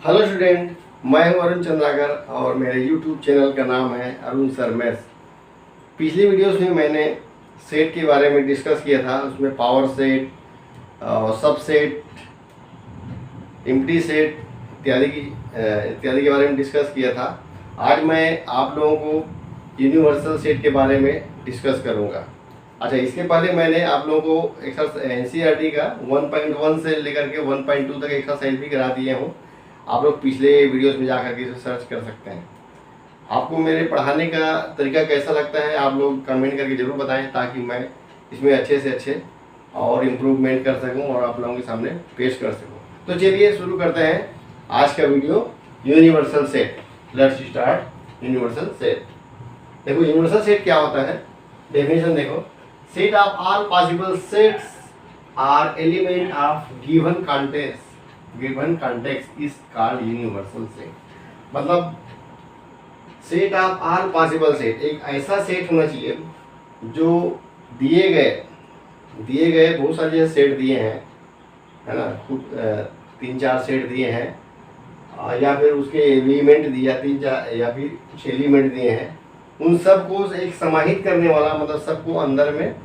Hello student, मैं हूं अरुण चंद्राकर और मेरे यूट्यूब चैनल का नाम है अरुण सर मैथ्स। पिछली वीडियोस में मैंने सेट के बारे में डिस्कस किया था। उसमें पावर सेट, सब सेट, एम्प्टी सेट इत्यादि के बारे में डिस्कस किया था। आज मैं आप लोगों को यूनिवर्सल सेट के बारे में डिस्कस करूंगा। अच्छा, इसके पहले मैंने आप लोगों को एक्सरसाइज एनसीईआरटी का 1.1 से लेकर के 1.2 तक एक्सरसाइज भी करा दिए हूँ। आप लोग पिछले वीडियोस में जाकर के इसे सर्च कर सकते हैं। आपको मेरे पढ़ाने का तरीका कैसा लगता है आप लोग कमेंट करके ज़रूर बताएं, ताकि मैं इसमें अच्छे से अच्छे और इम्प्रूवमेंट कर सकूं और आप लोगों के सामने पेश कर सकूं। तो चलिए शुरू करते हैं आज का video, universal set. Let's start universal set. देखो यूनिवर्सल सेट क्या होता है, डेफिनेशन देखो। Set of all possible sets are element of given context is called universal set। मतलब set of all possible set, एक ऐसा सेट होना चाहिए जो दिए गए बहुत सारे जैसे सेट दिए हैं, है ना, खुद 3-4 सेट दिए हैं, या फिर उसके एलिमेंट दिया 3-4 या फिर कुछ एलिमेंट दिए हैं, उन सबको एक समाहित करने वाला, मतलब सबको अंदर में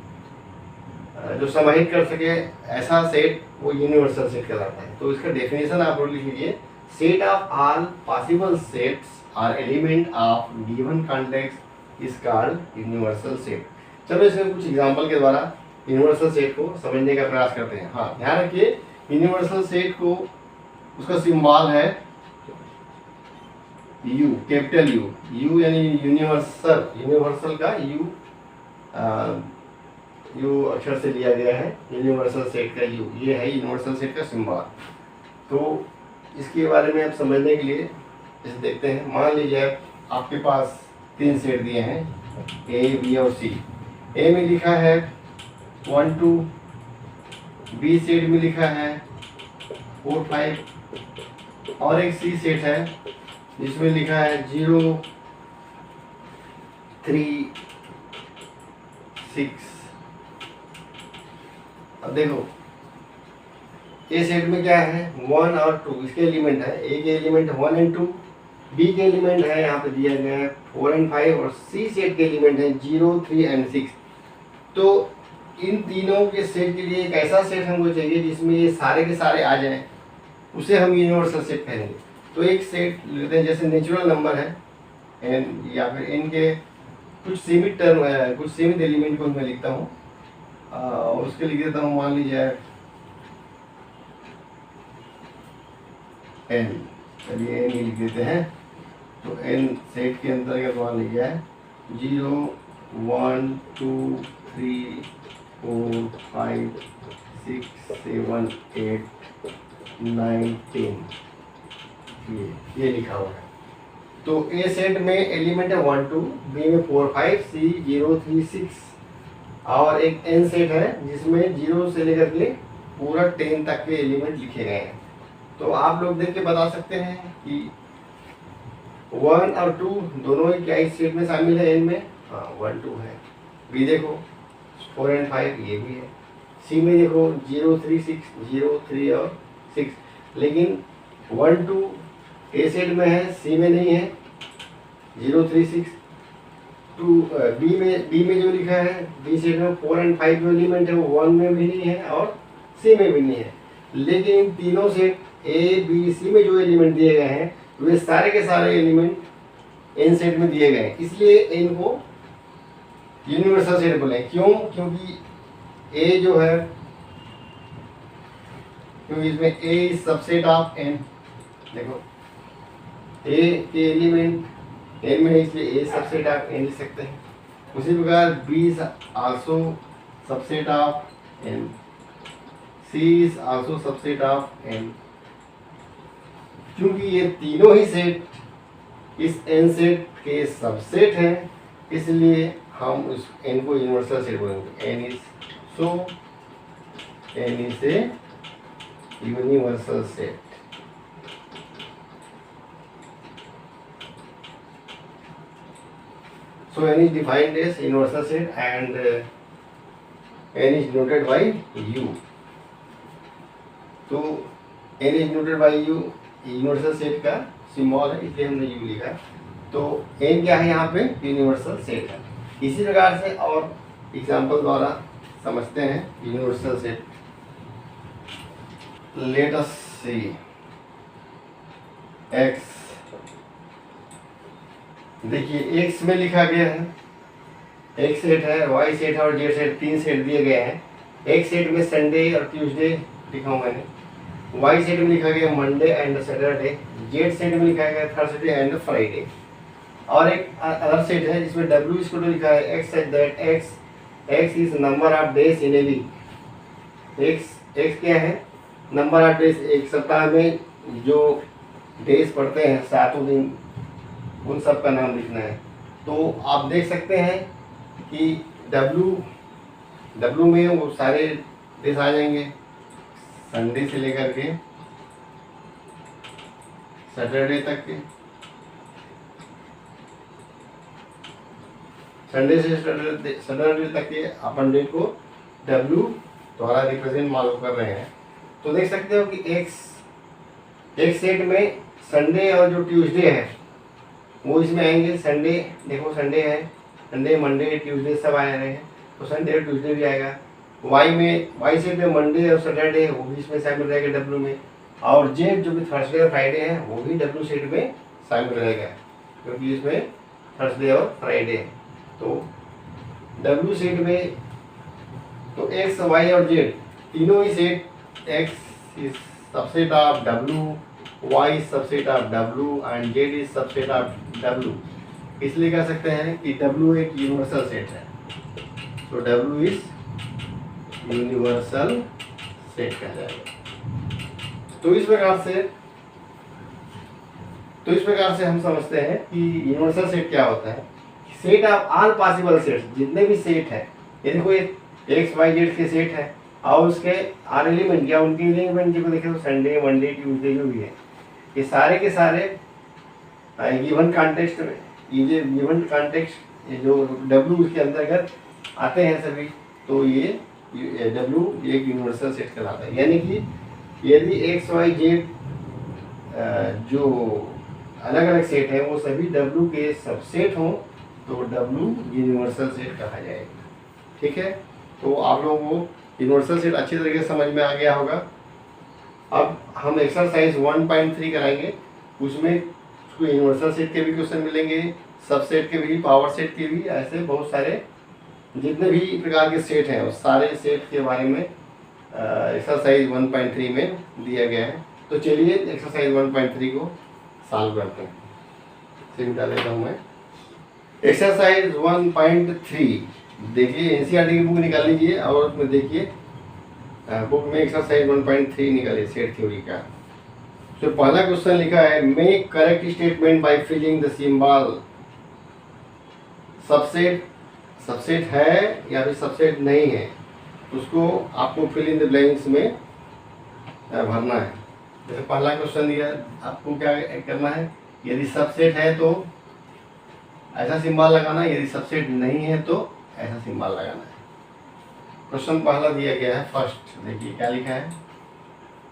जो समाहित कर सके ऐसा सेट वो यूनिवर्सल सेट कहलाता है। तो इसका डेफिनेशन आप लोग लिख लीजिए। Set of all possible sets are element of given context is called universal set. चलो इसमें कुछ एग्जांपल के द्वारा यूनिवर्सल सेट को समझने का प्रयास करते हैं। हाँ, ध्यान रखिए, यूनिवर्सल सेट को उसका सिंबल है यू, कैपिटल यू यानी यूनिवर्सल का यू अक्षर से लिया गया है। यूनिवर्सल सेट का यू, ये है यूनिवर्सल सेट का सिंबल। तो इसके बारे में आप समझने के लिए इसे देखते हैं। मान लीजिए आपके पास 3 सेट दिए हैं, ए, बी और सी। ए में लिखा है 1 2, बी सेट में लिखा है 4 5, और एक सी सेट है जिसमें लिखा है 0 3 6। अब देखो ए सेट में क्या है, 1 और 2 इसके एलिमेंट है। ए के एलिमेंट 1 और 2, बी के एलिमेंट है यहाँ पे दिया गया है 4 और 5, और सी सेट के एलिमेंट है 0 3 और 6। तो इन तीनों के सेट के लिए एक ऐसा सेट हमको चाहिए जिसमें ये सारे के सारे आ जाएं, उसे हम यूनिवर्सल सेट कहेंगे। तो एक सेट लेते हैं, जैसे नेचुरल नंबर है एन, या फिर एन के कुछ सीमित टर्म है, कुछ सीमित एलिमेंट को मैं लिखता हूँ, उसके लिख देता हूँ। मान लीजिए एन, चलिए एन ही लिख देते हैं। तो एन सेट के अंतर्गत मान लीजिए 0 1 2 3 4 5 6 7 8 9 10, ये लिखा हुआ है। तो ए सेट में एलिमेंट है 1 2, बी में 4 5, सी 0 3 6, और एक एन सेट है जिसमें 0 से लेकर के पूरा 10 तक के एलिमेंट लिखे गए हैं। तो आप लोग देख के बता सकते हैं कि 1 और 2 दोनों ही क्या इस सेट में शामिल है, एन में? हाँ, 1 2 है। बी देखो 4 और 5, ये भी है। सी में देखो 0 3 6, 0 3 और 6, लेकिन 1 2 ए सेट में है, सी में नहीं है। 0 3 6 2 बी में जो लिखा है, बी सेट में 4 और 5 जो एलिमेंट है वो 1 में भी नहीं है और सी में भी नहीं है। लेकिन इन तीनों सेट ए बी सी में जो एलिमेंट दिए गए हैं वे सारे के सारे एलिमेंट एन सेट में दिए गए हैं, इसलिए एन को यूनिवर्सल सेट बोले। क्यों? क्योंकि ए जो है, क्योंकि इसमें ए इज सबसेट ऑफ एन। देखो ए के एलिमेंट एन में है, इसलिए ए सबसेट ऑफ एन लिख सकते हैं। उसी प्रकार B is also subset of N, C is also subset of N. क्योंकि ये तीनों ही सेट इस एन सेट के सबसेट हैं, इसलिए हम उस एन को यूनिवर्सल सेट बोलेंगे। N is a universal set. So n is defined as universal set and n is denoted by u. तो n is denoted by u, universal set का symbol है, इसलिए हमने यू लिखा। तो एन क्या है यहाँ पे, यूनिवर्सल सेट है। इसी प्रकार से और एग्जाम्पल द्वारा समझते हैं यूनिवर्सल सेट। लेट अस सी एक्स, देखिए एक्स में लिखा गया है, एक्स सेट है, वाई सेट है और जेड सेट, 3 सेट दिए गए हैं। एक्स सेट में संडे और ट्यूसडे लिखा हूँ मैंने, वाई सेट में लिखा गया Monday and Saturday, Z set में लिखा गया थर्सडे एंड फ्राइडे। और एक अदर सेट है जिसमें डब्ल्यू इसको तो लिखा है X set that X is number of days in a week. X क्या है, नंबर ऑफ डेज, एक सप्ताह में जो डेज पड़ते हैं 7 दिन, उन सब का नाम लिखना है। तो आप देख सकते हैं कि डब्ल्यू में वो सारे डेज आ जाएंगे, संडे से लेकर के सैटरडे तक के, संडे से सैटरडे तक के अपन डेट को डब्ल्यू द्वारा रिप्रेजेंट मालूम कर रहे हैं। तो देख सकते हो कि एक सेट में संडे और जो ट्यूसडे है वो इसमें आएंगे। संडे देखो, संडे है, संडे मंडे ट्यूसडे सब आ रहे हैं, तो संडे और ट्यूसडे भी आएगा। वाई सेट में मंडे और सैटरडे है, वो भी इसमें शामिल रहेगा डब्ल्यू में। और जेड जो भी थर्सडे और फ्राइडे है वो भी डब्ल्यू सेट में शामिल रहेगा, क्योंकि इसमें थर्सडे और फ्राइडे है। तो डब्ल्यू सेट में तो एक्स वाई और जेड तीनों ही set, X is subset of W, Y subset of W and Z is subset of W. इसलिए कह सकते हैं कि डब्ल्यू एक यूनिवर्सल सेट है। तो डब्ल्यू इज यूनिवर्सल सेट कहा जाएगा। तो इस प्रकार से हम समझते हैं कि यूनिवर्सल सेट क्या होता है। Set of all possible sets, जितने भी सेट है, यदि कोई एक्स वाई जेड के सेट है और उसके आर एलिमेंट या उनके एलिमेंट जो देखें तो संडे मंडे ट्यूसडे जो भी है, ये सारे के सारे गिवन कॉन्टेक्स्ट में, ये गिवन कॉन्टेक्स्ट जो डब्ल्यू उसके अंतर्गत आते हैं सभी, तो ये डब्ल्यू एक यूनिवर्सल सेट कहलाता है। यानी कि यदि एक्स वाई जेड जो अलग अलग सेट है वो सभी डब्ल्यू के सबसेट हों तो डब्ल्यू यूनिवर्सल सेट कहा जाएगा। ठीक है, तो आप लोगों को यूनिवर्सल सेट अच्छी तरीके से समझ में आ गया होगा। अब हम एक्सरसाइज 1.3 कराएंगे, उसमें यूनिवर्सल सेट के भी क्वेश्चन मिलेंगे, सबसेट के भी, पावर सेट के भी, ऐसे बहुत सारे जितने भी प्रकार के सेट हैं उस सारे सेट के बारे में एक्सरसाइज 1.3 में दिया गया है। तो चलिए एक्सरसाइज 1.3 को सॉल्व करते हैं। सिमटा लेता हूँ मैं। एक्सरसाइज 1.3 देखिए, एनसीईआरटी की बुक निकाल लीजिए और उसमें देखिए बुक में एक्सरसाइज 1.3 निकालिए सेट थ्योरी का। तो पहला क्वेश्चन लिखा है, make correct statement by filling the symbol. Subset है या फिर सबसेट नहीं है, उसको आपको फिल इन द ब्लैंक्स में भरना है। जैसे पहला क्वेश्चन दिया, आपको क्या करना है, यदि सबसेट है तो ऐसा सिंबल लगाना, यदि सबसेट नहीं है तो ऐसा सिंबल लगाना है। क्वेश्चन पहला दिया गया है, फर्स्ट देखिए क्या लिखा है,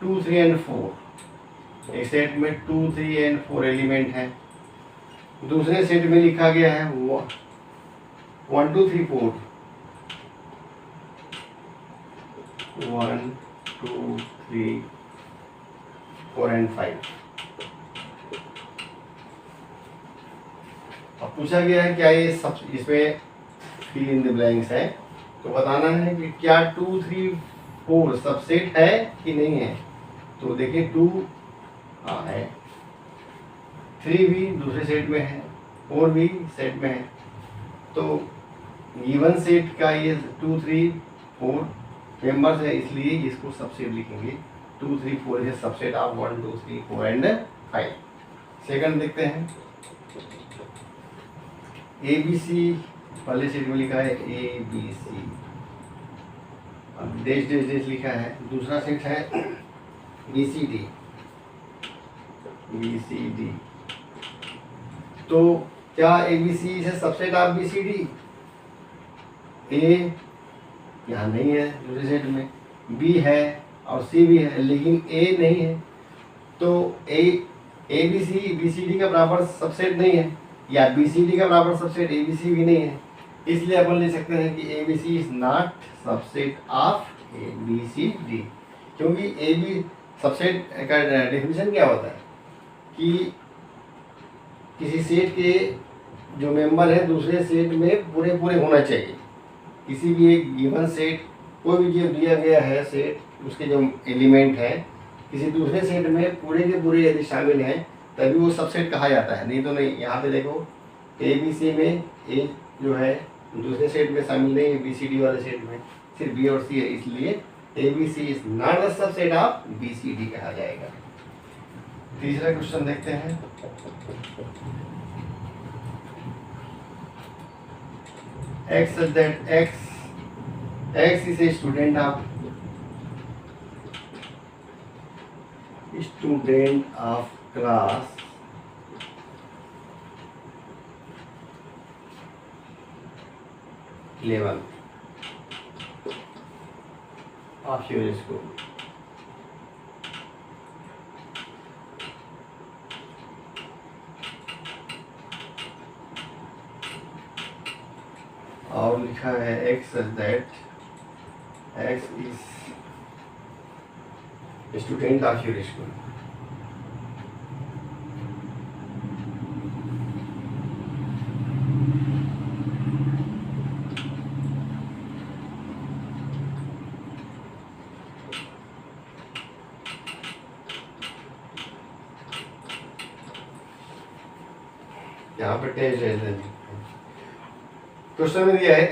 2, 3 एंड 4। एक सेट में 2, 3 एंड 4 एलिमेंट है। दूसरे सेट में लिखा गया है 1, 2, 3, 4, 1, 2, 3, 4 एंड 5। अब पूछा गया है क्या ये सब इसमें फिल इन द ब्लैंक्स है, तो बताना है कि क्या 2, 3, 4 सबसेट है कि नहीं है। तो देखिए 2 हाँ है, 3 भी दूसरे सेट में है, 4 भी सेट में है। तो गिवन सेट का ये 2, 3, 4 मेंबर्स है, इसलिए इसको सबसेट लिखेंगे। 2, 3, 4 is subset of 1, 2, 3, 4 and 5। Second देखते हैं, ABC पहले सेट में लिखा है ABC, डेश डेश डेश लिखा है। दूसरा सेट है BCD। तो क्या ABC है सबसेट ऑफ BCD? A यहाँ नहीं है दूसरे सेट में, B है और C भी है, लेकिन A नहीं है। तो ए बी सी डी का बराबर सबसेट नहीं है, या बी सी डी का बराबर सबसेट ए बी सी भी नहीं है, इसलिए अपन ले सकते हैं कि A B C is not subset of A B C D. क्योंकि ए बी सबसेट का डेफिनेशन क्या होता है कि किसी सेट के जो मेंबर है दूसरे सेट में पूरे पूरे होना चाहिए। किसी भी एक गिवन सेट, कोई भी जो दिया गया है सेट, उसके जो एलिमेंट है किसी दूसरे सेट में पूरे के पूरे यदि शामिल हैं तभी वो सबसेट कहा जाता है, नहीं तो नहीं। यहाँ पे देखो ए बी सी में ए जो है दूसरे सेट में शामिल नहीं है, बी सी डी वाले सेट में सिर्फ बी और सी है, इसलिए A B C is not a subset of B C D कहा जाएगा। तीसरा क्वेश्चन देखते हैं। X such that X is a student of class 11 of your school. और लिखा है X such that X is a student of your school. यहाँ पर टेस्ट है, क्वेश्चन में दिया है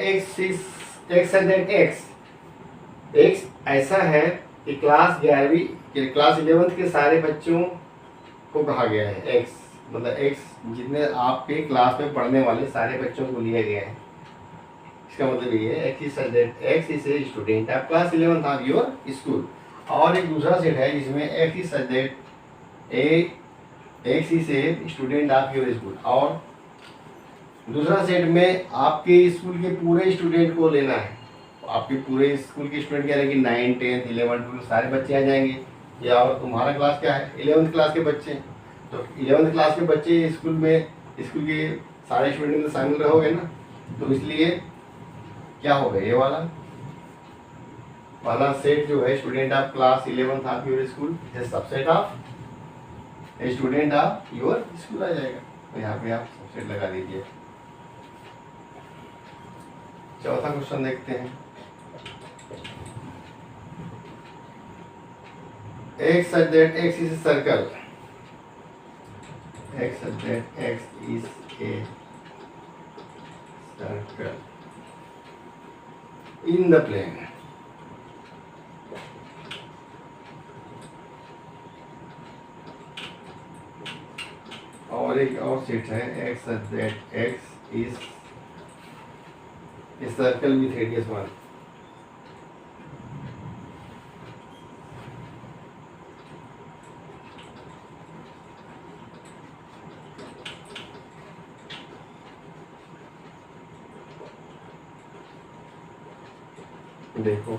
एक्स ऐसा है कि क्लास 11वीं क्लास 11th के सारे बच्चों को कहा गया है। एक्स मतलब एक्स जितने आपके क्लास में पढ़ने वाले सारे बच्चों को लिया गया है। इसका मतलब ये है x is a student of class 11th of your school. और एक दूसरा सेट है जिसमें x is such that X is a student of your school, और दूसरा सेट में आपके स्कूल के पूरे स्टूडेंट को लेना है। आपके पूरे स्कूल के स्टूडेंट क्या रहेंगे, 9, 10, 11, 12 सारे बच्चे आ जाएंगे। या और तुम्हारा क्लास क्या है, 11th क्लास के बच्चे, तो 11th क्लास के बच्चे स्कूल के सारे स्टूडेंट में शामिल रहोगे ना, तो इसलिए क्या होगा, ये वाला सेट जो है student of class 11th of your school है subset of student of your school आ जाएगा। तो यहाँ पे आप सबसेट लगा दीजिए। चौथा क्वेश्चन देखते हैं। X such that X is a circle. X such that X is a circle in the plane. और एक और सेट है X such that X is a circle with radius 1. देखो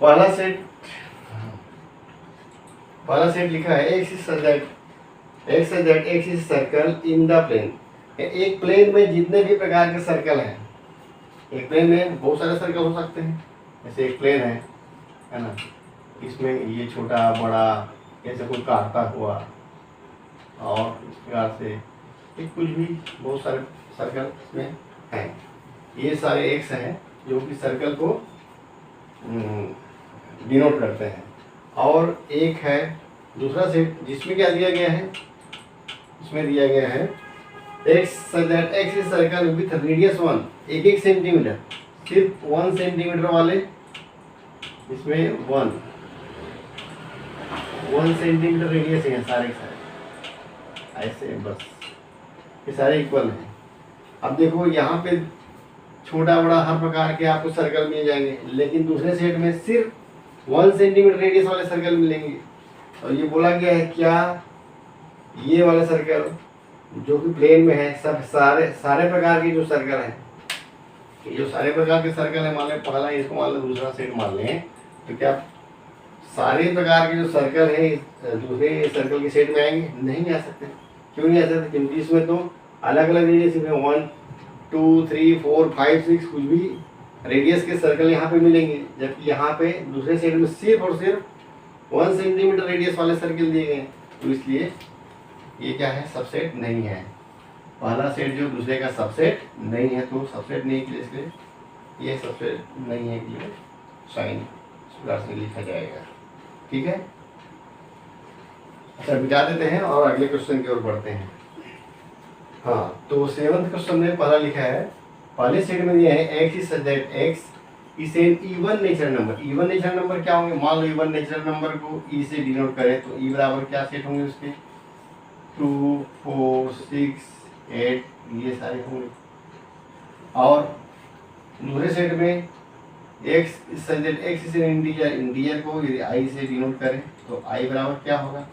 पहला सेट लिखा है X is circle in the plane. एक plane में जितने भी प्रकार के सर्कल हैं, एक प्लेन में बहुत सारे सर्कल हो सकते हैं। जैसे एक प्लेन है ना, इसमें ये छोटा बड़ा ऐसे कोई काटता हुआ, और इस प्रकार से एक कुछ भी बहुत सारे सर्कल इसमें हैं। ये सारे एक्स हैं जो कि सर्कल को डिनोट करते हैं। और एक है दूसरा सेट जिसमें क्या दिया गया है, इसमें दिया गया है x is circle with radius 1, 1 centimetre, सिर्फ 1 सेंटीमीटर वाले इसमें 1 सेंटीमीटर रेडियस है सारे ऐसे, बस ये सारे इक्वल हैं। अब देखो यहाँ पे छोटा बड़ा हर प्रकार के आपको सर्कल मिल जाएंगे, लेकिन दूसरे सेट में सिर्फ 1 सेंटीमीटर रेडियस वाले सर्कल मिलेंगे। और ये बोला गया है क्या, ये वाले सर्कल जो कि प्लेन में है, सब सारे प्रकार के जो सर्कल हैं, ये जो सारे प्रकार के सर्कल हैं, मान लें पहला इसको मान लें, दूसरा सेट मान लें, तो क्या सारे प्रकार के जो सर्कल है दूसरे सर्कल के सेट में आएंगे? नहीं आ सकते। क्यों नहीं आ सकते? क्योंकि इसमें तो अलग अलग रेडियस है, 1 2 3 4 5 6 कुछ भी रेडियस के सर्कल यहाँ पे मिलेंगे, जबकि यहाँ पे दूसरे सेट में सिर्फ और सिर्फ 1 सेंटीमीटर रेडियस वाले सर्कल दिए गए हैं। तो इसलिए ये क्या है? सबसेट नहीं है। पहला सेट जो दूसरे का सबसेट नहीं है, तो सबसेट नहीं के लिए इसलिए ये सबसेट नहीं है के लिए साइन इस प्रकार से लिखा जाएगा। ठीक है, अच्छा मिटा देते हैं और अगले क्वेश्चन की ओर बढ़ते हैं। हाँ, तो 7th क्वेश्चन में पहला लिखा है, पहले सेट में दिया है x is such that x is an even natural number. Even natural number क्या होंगे? मान लो इवन नेचुरल नंबर को e से डिनोट करें तो e बराबर क्या सेट होंगे उसके? 2 4 6 8 ये सारे होंगे। और दूसरे सेट में x is such that x is an integer. Integer को यदि i से डिनोट करें तो i बराबर क्या होगा?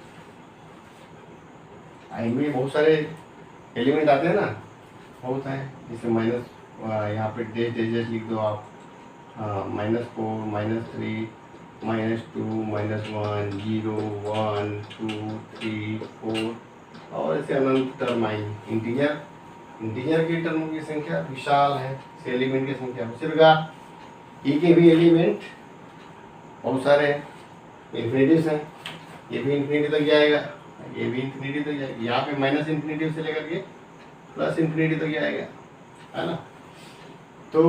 i में बहुत सारे एलिमेंट आते हैं ना, बहुत है, जैसे माइनस यहाँ पे डेज लिख दो आप, -4 -3 -2 -1 0 1 2 3 4 और ऐसे अनंत टर्म आएंगे। इंटीजर के टर्म की संख्या विशाल है, एलिमेंट की संख्या उसी प्रकार ई के भी एलिमेंट बहुत सारे इन्फिनिटीज हैं। ये भी इन्फिनिटी तक जाएगा, ये भी इन्फिनिटी तक जाएगा। यहाँ पे माइनस इन्फिनिटी से लेकर के प्लस इन्फिनिटी तक जाएगा, है ना। तो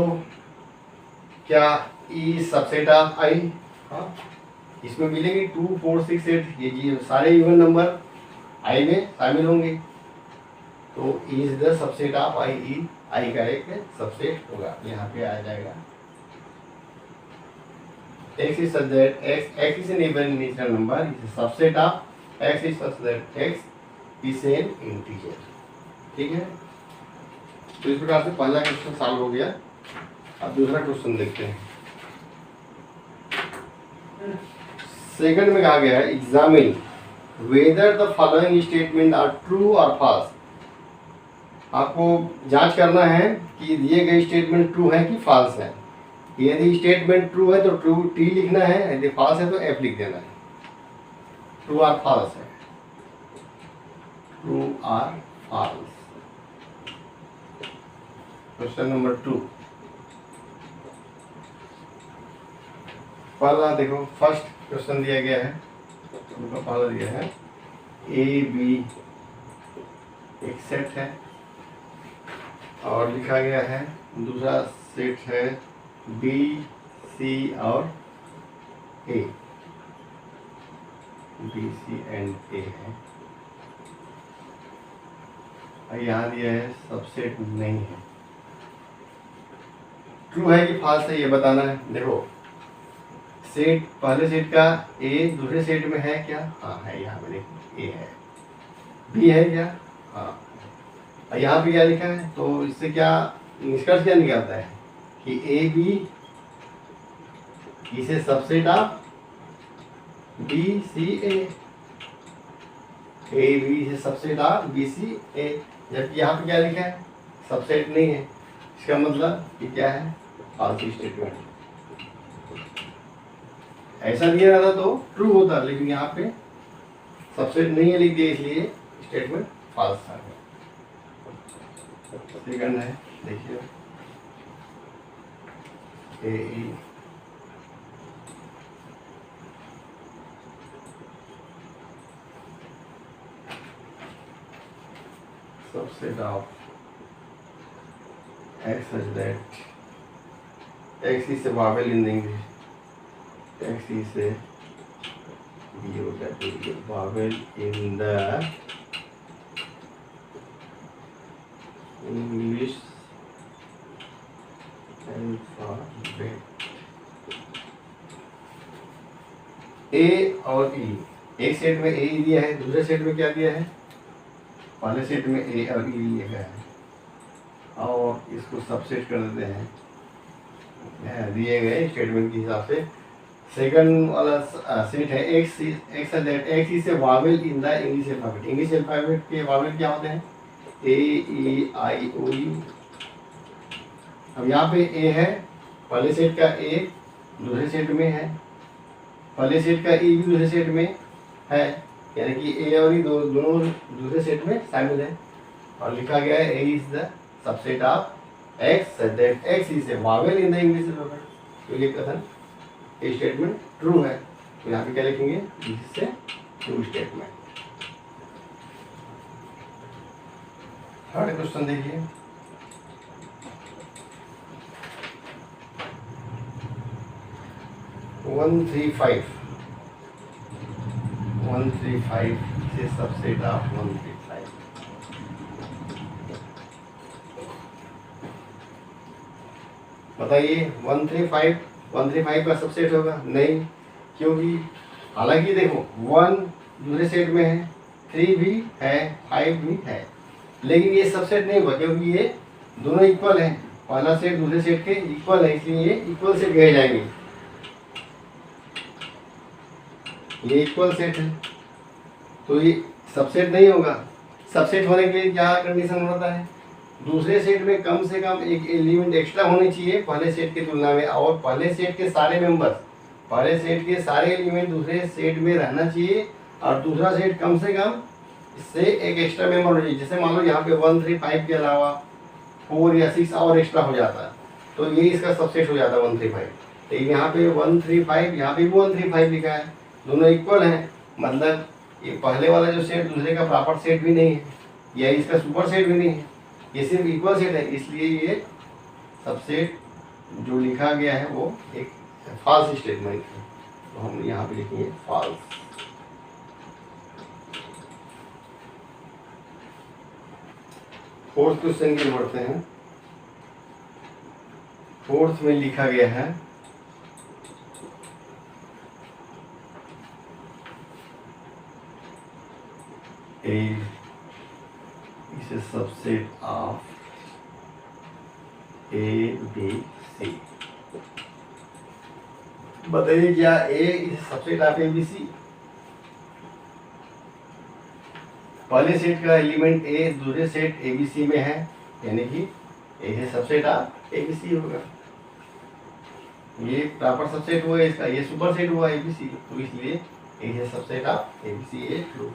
क्या ई सबसेट ऑफ आई? हाँ, इसमें मिलेंगे 2 4 6 8 ये सारे इवन नंबर आई में शामिल होंगे। तो E is the subset of I. E I का एक सबसेट होगा, यहाँ पे आ जाएगा। x is such that x is an even natural number is a subset of x is such that x is an integer। ठीक है, तो इस प्रकार से पहला क्वेश्चन सॉल्व हो गया। अब दूसरा क्वेश्चन देखते हैं। सेकंड में कहा गया है, examine whether the following statement are true और फॉल्स। आपको जांच करना है कि दिए गए स्टेटमेंट ट्रू है कि फॉल्स है। यदि स्टेटमेंट ट्रू है तो ट्रू टी लिखना है, यदि फॉल्स है तो एफ लिख देना है। ट्रू और फॉल्स है, ट्रू और फॉल्स। क्वेश्चन नंबर 2, पहला देखो, फर्स्ट क्वेश्चन दिया गया है, उनका पहला दिया है ए बी एक सेट है और लिखा गया है, दूसरा सेट है बी सी और ए, बी सी एंड ए है। और यहाँ दिया है सबसेट नहीं है। ट्रू है कि फॉल्स है ये बताना है। देखो सेट, पहले सेट का ए दूसरे सेट में है क्या? हाँ है, यहाँ पे देखो ए है। बी है क्या? हाँ। और यहाँ पे क्या लिखा है? तो इससे क्या निष्कर्ष क्या निकलता है कि A B is subset of B C A B is subset of B C A. जबकि यहाँ पे क्या लिखा है? सबसेट नहीं है। इसका मतलब कि क्या है? False statement. ऐसा दिया रहता तो ट्रू होता, लेकिन यहाँ पे सबसेट नहीं है लिख दिया, इसलिए स्टेटमेंट फॉल्स आ गया। सेकंड है, देखिए A subset of x such that x is a vowel in the English, x is a vowel in the English alphabet। ए और ई, एक सेट में ए दिया है, दूसरे सेट में क्या दिया है? पहले सेट में ए और ई लिया गया है और इसको सबसेट कर देते हैं दिए गए स्टेटमेंट के हिसाब से। सेकंड वाला सेट है x is a vowel in the English alphabet. English alphabet के वावेल क्या होते हैं? ए ई आई ओ यू। अब यहाँ पे ए है, पहले सेट का ए दूसरे सेट में है, पहले सेट का ई भी दूसरे सेट में है, यानी कि ए और ई दोनों दूसरे सेट में शामिल है, और लिखा गया है A is the subset of X that X is a vowel in the English alphabet. तो ये कथन, ये स्टेटमेंट ट्रू है। तो यहाँ पे क्या लिखेंगे, this is true statement. Third question देखिए, वन थ्री फाइव से सबसेट ऑफ 135। बताइए 135 का सबसेट होगा? नहीं, क्योंकि हालांकि देखो 1 दूसरे सेट में है, 3 भी है, 5 भी है, लेकिन ये सबसेट नहीं होगा क्योंकि ये दोनों इक्वल हैं। पहला सेट दूसरे सेट के इक्वल है, इसलिए ये इक्वल सेट गए जाएंगे। ये इक्वल सेट है तो ये सबसेट नहीं होगा। सबसेट होने के लिए क्या कंडीशन होता है, दूसरे सेट में कम से कम एक एलिमेंट एक्स्ट्रा होने चाहिए पहले सेट की तुलना में, और पहले सेट के सारे मेंबर्स, पहले सेट के सारे एलिमेंट दूसरे सेट में रहना चाहिए, और दूसरा सेट कम से कम इससे एक एक्स्ट्रा मेंबर होना चाहिए। जैसे मान लो यहाँ पे 135 के अलावा 4 या 6 और एक्स्ट्रा हो जाता है तो ये इसका सबसेट हो जाता है 135। तो यहाँ पे 135, यहाँ पे भी 135 लिखा है, दोनों इक्वल हैं, मतलब ये पहले वाला जो सेट दूसरे का प्रॉपर सेट भी नहीं है, या इसका सुपर सेट भी नहीं है, ये सिर्फ इक्वल सेट है, इसलिए ये सबसेट जो लिखा गया है वो एक फॉल्स स्टेटमेंट है। तो हम यहाँ पे लिखेंगे फॉल्स। फोर्थ क्वेश्चन की बढ़ते हैं। फोर्थ में लिखा गया है A is a subset of A, B, C। बताइए क्या A is a subset of A, B, C? पहले सेट का एलिमेंट A दूसरे सेट A, B, C में है, यानी कि A है subset of A, B, C होगा। ये प्रॉपर सबसेट हुआ इसका, ये सुपर सेट हुआ A, B, C, तो इसलिए A है subset of A, B, C, A true.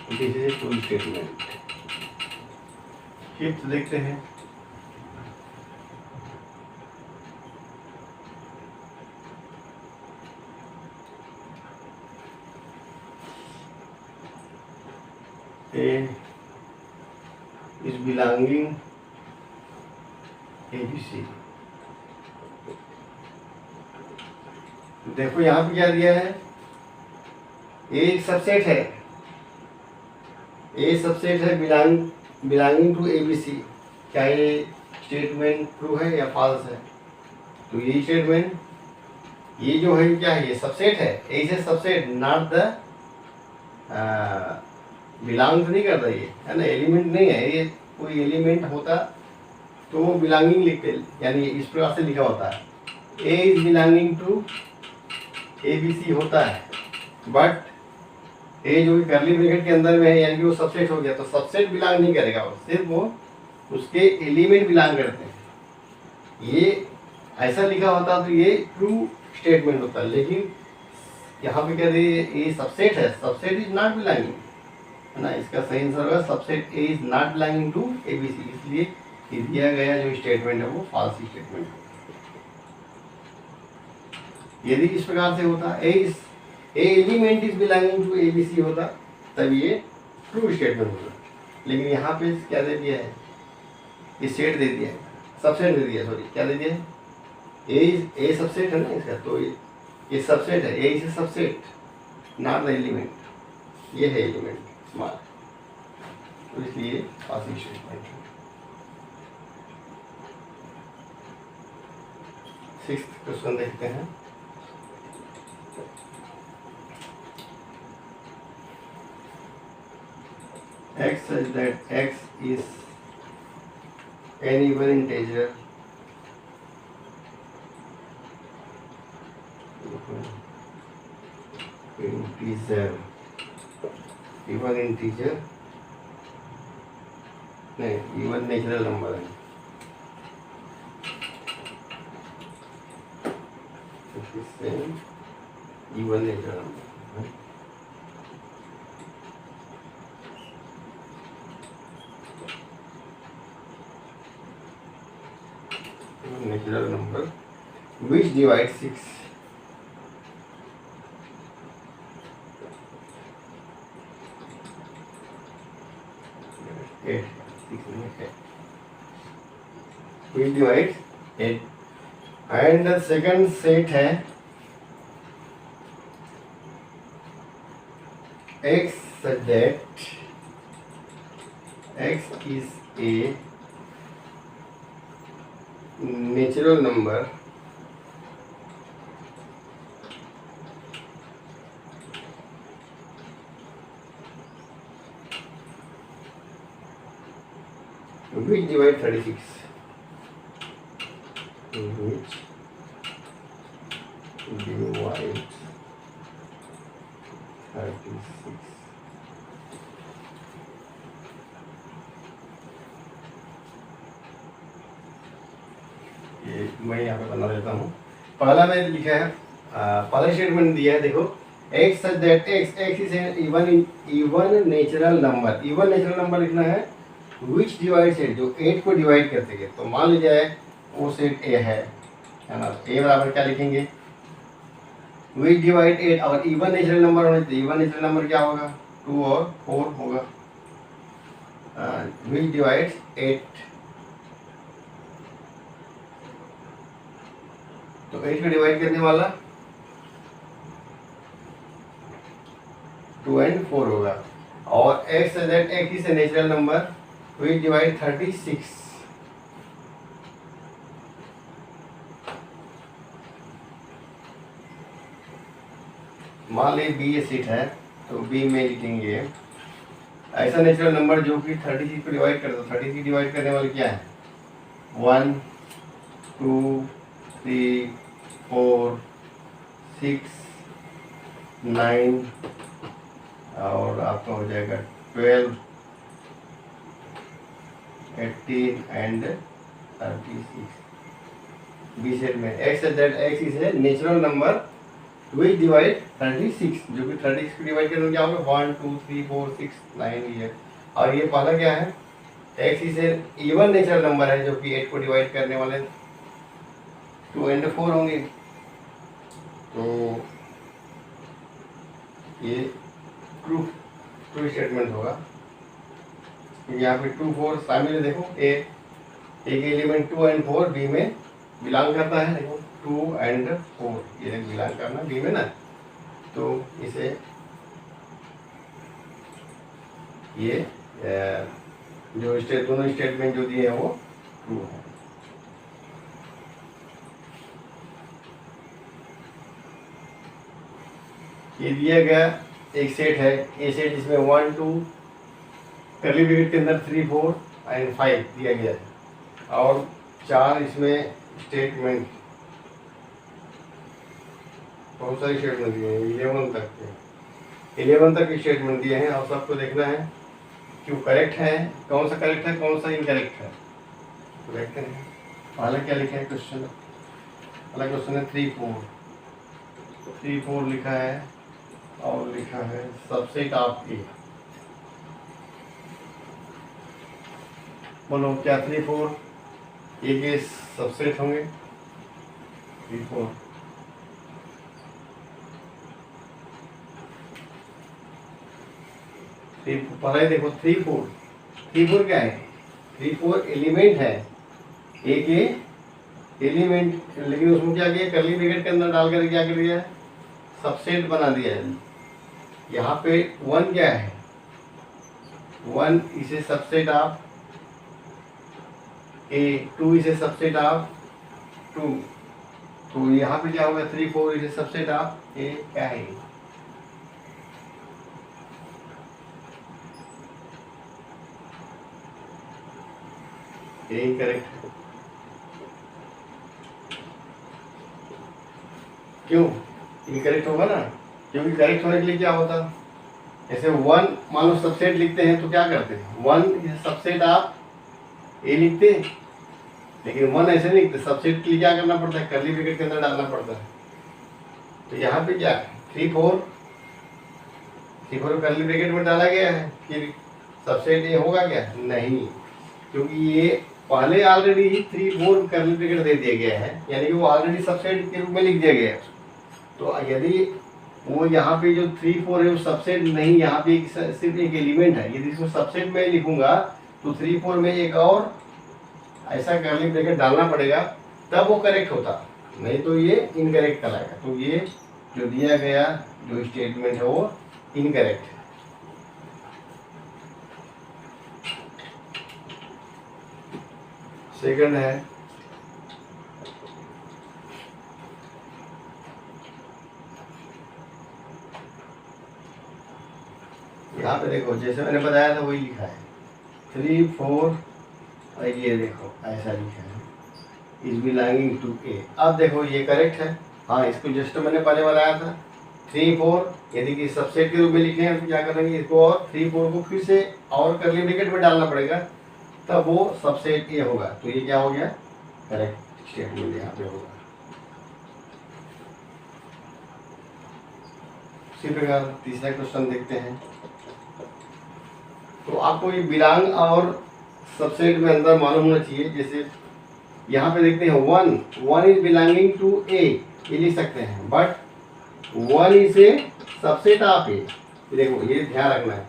This is a true statement. Fifth देखते हैं, A is belonging A, B, C। देखो यहाँ पे क्या दिया है, A सबसेट है, ए सबसेट है belonging to A B C. क्या ये स्टेटमेंट ट्रू है या फॉल्स है? तो ये स्टेटमेंट, ये जो है क्या है, ये सबसेट है, ए से सबसेट, नॉट द बिलोंग तो नहीं करता ये, है ना, एलिमेंट नहीं है ये। कोई एलिमेंट होता तो वो बिलोंगिंग लिखते, यानी इस प्रकार से लिखा होता है, A is belonging to A B C होता है, बट ए जो करली ब्रैकेट के अंदर में है यानी कि वो सबसेट हो गया, तो सबसेट बिलोंग नहीं करेगा, वो सिर्फ वो उसके एलिमेंट बिलोंग करते हैं। ये ऐसा लिखा होता तो ये ट्रू स्टेटमेंट होता है, लेकिन यहाँ पे क्या दिए, ए सबसेट है, सबसेट इज नॉट बिलोंगिंग, है ना, इसका सही आंसर होगा subset A is not belonging to A B C, इसलिए ये दिया गया जो स्टेटमेंट है वो फॉल्स स्टेटमेंट है। यदि इस प्रकार से होता, A element is belonging to A B C होता, तब ये ट्रू स्टेटमेंट होगा। लेकिन यहाँ पे क्या दे दिया है, ये सेट दे दिया है, सबसेट दे दिया, सॉरी क्या दे दिया है, ए सबसेट है ना इसका, तो ये सबसेट है, A is subset not the element, ये है एलिमेंट स्मॉल, तो इसलिए फॉल्स स्टेटमेंट है। सिक्स्थ क्वेश्चन देखते हैं, x such that x is an even integer even integer नहीं, even नेचुरल नंबर है, even natural number, natural number which divides 6. 8, 6 नहीं है, which divides 8. And the second set है x such that x is a natural number which divide 36, which divide 36. ये मैं यहाँ पे बना देता हूँ। पहला मैंने लिखा है, पहला स्टेटमेंट दिया है, देखो x such that x is an even natural number, even natural number लिखना है which डिवाइड सेट, जो 8 को डिवाइड करते हैं। तो मान लीजिए वो सेट a है ना, a बराबर क्या लिखेंगे, which डिवाइड 8, और इवन नेचुरल नंबर होने चाहिए। इवन नेचुरल नंबर क्या होगा, 2 और 4 होगा, which डिवाइड 8, तो 8 को डिवाइड करने वाला 2 and 4 होगा। और x that x is a natural number which divide 36, मान ली बी ये सीट है, तो बी में लिखेंगे ऐसा नेचुरल नंबर जो कि 36 को डिवाइड कर दो। 36 डिवाइड करने वाले क्या है, 1 2 3 4 6 9, और आपका हो जाएगा 12 18 and 36। बी सेट में x that x is a natural number which divide 36, जो कि 36 को डिवाइड करने में क्या होगा, 1 2 3 4 6 9 ये। और ये पहला क्या है, x is a even natural number है जो कि 8 को डिवाइड करने वाले 2 and 4 होंगे। तो ये ट्रू स्टेटमेंट होगा। यहाँ पे 2 4 शामिल है, देखो एक एलिमेंट 2 and 4 बी में बिलोंग करता है, देखो 2 and 4 ये बिलोंग करना बी में ना, तो इसे ये जो दोनों स्टेटमेंट जो दिए हैं वो ट्रू है। ये दिया गया एक सेट है, ये सेट इसमें 1 2 कर्ली ब्रैकेट के अंदर 3 4 and 5 दिया गया है, और 4 इसमें स्टेटमेंट, बहुत सारी स्टेटमेंट दिए हैं 11 तक के स्टेटमेंट दिए हैं, और सबको देखना है क्यों करेक्ट है, कौन सा करेक्ट है कौन सा इनकरेक्ट है। तो देखते हैं पहले क्या लिखा है क्वेश्चन, पहला क्वेश्चन है 3 4 लिखा है, और लिखा है सबसेट ऑफ ए। बोलो क्या 3 4 ए के सबसेट होंगे, 3 4 पहले देखो 3 4 क्या है, 3 4 एलिमेंट है, ए के एलिमेंट, लेकिन उसमें क्या किया, कर्ली ब्रैकेट के अंदर डालकर क्या कर दिया है, सबसेट बना दिया है। यहाँ पे 1 क्या है, 1 इसे सबसेट ऑफ ए, 2 इसे सबसेट ऑफ 2, तो यहाँ पे क्या होगा 3 4 इसे सबसेट ऑफ ए क्या है, ए करेक्ट है। क्यों इनकरेक्ट होगा ना, क्योंकि करेक्ट होने के लिए क्या होता, जैसे 1 मान लो सबसेट लिखते हैं तो क्या करते हैं, 1 इज सबसेट ऑफ ए लिखते हैं, लेकिन 1 ऐसे नहीं लिखते, सबसेट के लिए क्या करना पड़ता है, कर्ली ब्रैकेट के अंदर डालना पड़ता है। तो यहाँ पे क्या 3 4 करली ब्रैकेट में डाला गया है, फिर सबसेट ए होगा क्या? नहीं, क्योंकि ये पहले ऑलरेडी 3 4 करली ब्रैकेट दे दिया गया है, यानी कि वो ऑलरेडी सबसेट के रूप में लिख दिया गया है। तो यदि वो यहाँ पे जो 3 4 है वो सबसेट नहीं, यहाँ पे सिर्फ एक एलिमेंट है, यदि इसको सबसेट में लिखूंगा तो 3 4 में एक और ऐसा करली ब्रैकेट डालना पड़ेगा, तब वो करेक्ट होता, नहीं तो ये इनकरेक्ट कहलाएगा। तो ये जो दिया गया जो स्टेटमेंट है वो इनकरेक्ट है। सेकंड है, यहाँ पे देखो जैसे मैंने बताया था वही लिखा है 3 4, और ये देखो ऐसा लिखा है इज बिलोंगिंग टू ए। अब देखो ये करेक्ट है, हाँ इसको जस्ट मैंने पहले बताया था 3 4 यदि कि सबसेट के रूप में लिखे हैं तो क्या करेंगे, इसको और 3 4 को फिर से और करली ब्रैकेट में डालना पड़ेगा, तब वो सबसेट ए होगा। तो ये क्या हो गया? करेक्ट स्टेटमेंट यहाँ पे होगा। इसी प्रकार तीसरा क्वेश्चन देखते हैं। तो आपको ये बिलोंग और सबसेट में अंदर मालूम होना चाहिए। जैसे यहाँ पे देखते हैं 1 इज बिलोंगिंग टू ए, ये लिख सकते हैं, but 1 is a subset of A. देखो ये ध्यान रखना है,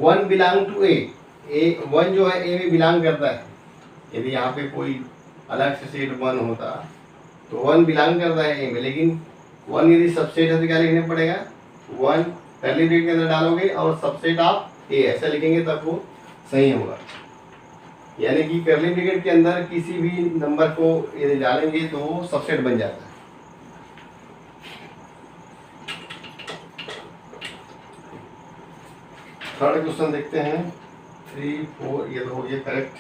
1 बिलोंग टू ए, 1 जो है ए में बिलोंग करता है। यदि यहाँ पे कोई अलग से सेट 1 होता तो 1 बिलोंग करता है ए में, लेकिन 1 यदि सबसेट है तो क्या लिखना पड़ेगा? 1 करली ब्रैकेट के अंदर डालोगे और सबसेट ऑफ ए ऐसा लिखेंगे तब वो सही होगा। यानी कि करली ब्रैकेट के अंदर किसी भी नंबर को यदि डालेंगे तो वो सबसेट बन जाता है। थर्ड क्वेश्चन देखते हैं 3 4, ये तो ये करेक्ट।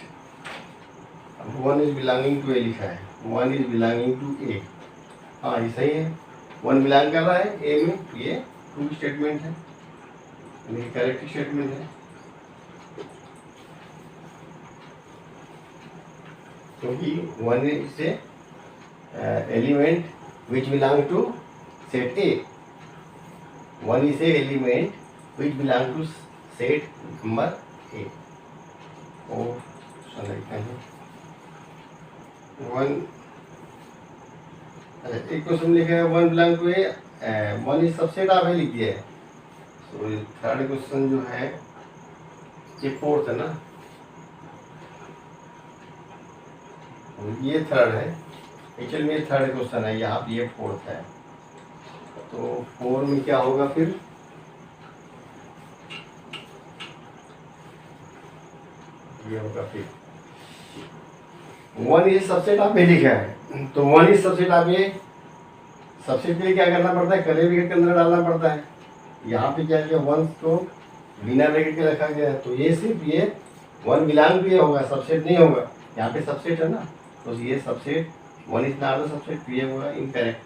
1 इज बिलोंगिंग टू ए लिखा है, 1 इज बिलोंगिंग टू ए, हाँ ये सही है, 1 बिलोंग कर रहा है ए में, ये ट्रू स्टेटमेंट है, ये करेक्ट स्टेटमेंट है। क्योंकि 1 is a element which belong to set A, 1 is a element which belong to set number A. और लिखते हैं 1, एक क्वेश्चन लिखा है 1 belong to A, 1 is subset of A लिख दिया है। तो थर्ड क्वेश्चन जो है ये फोर्थ है ना, ये थर्ड है, एक्चुअली में थर्ड क्वेश्चन है, यहाँ ये फोर्थ है। तो 4 में क्या होगा फिर? ये होगा फिर 1 इज सबसेट ऑफ ए लिखा है, तो 1 is subset of A, subset के लिए क्या करना पड़ता है? करली ब्रैकेट के अंदर डालना पड़ता है। यहाँ पे क्या किया, 1 को बिना ब्रैकेट के रखा गया है, तो ये सिर्फ ये 1 बिलोंग टू ए होगा, सबसेट नहीं होगा। यहाँ पे सबसेट है ना, तो ये subset 1 is not the subset, तो ये होगा इनकरेक्ट।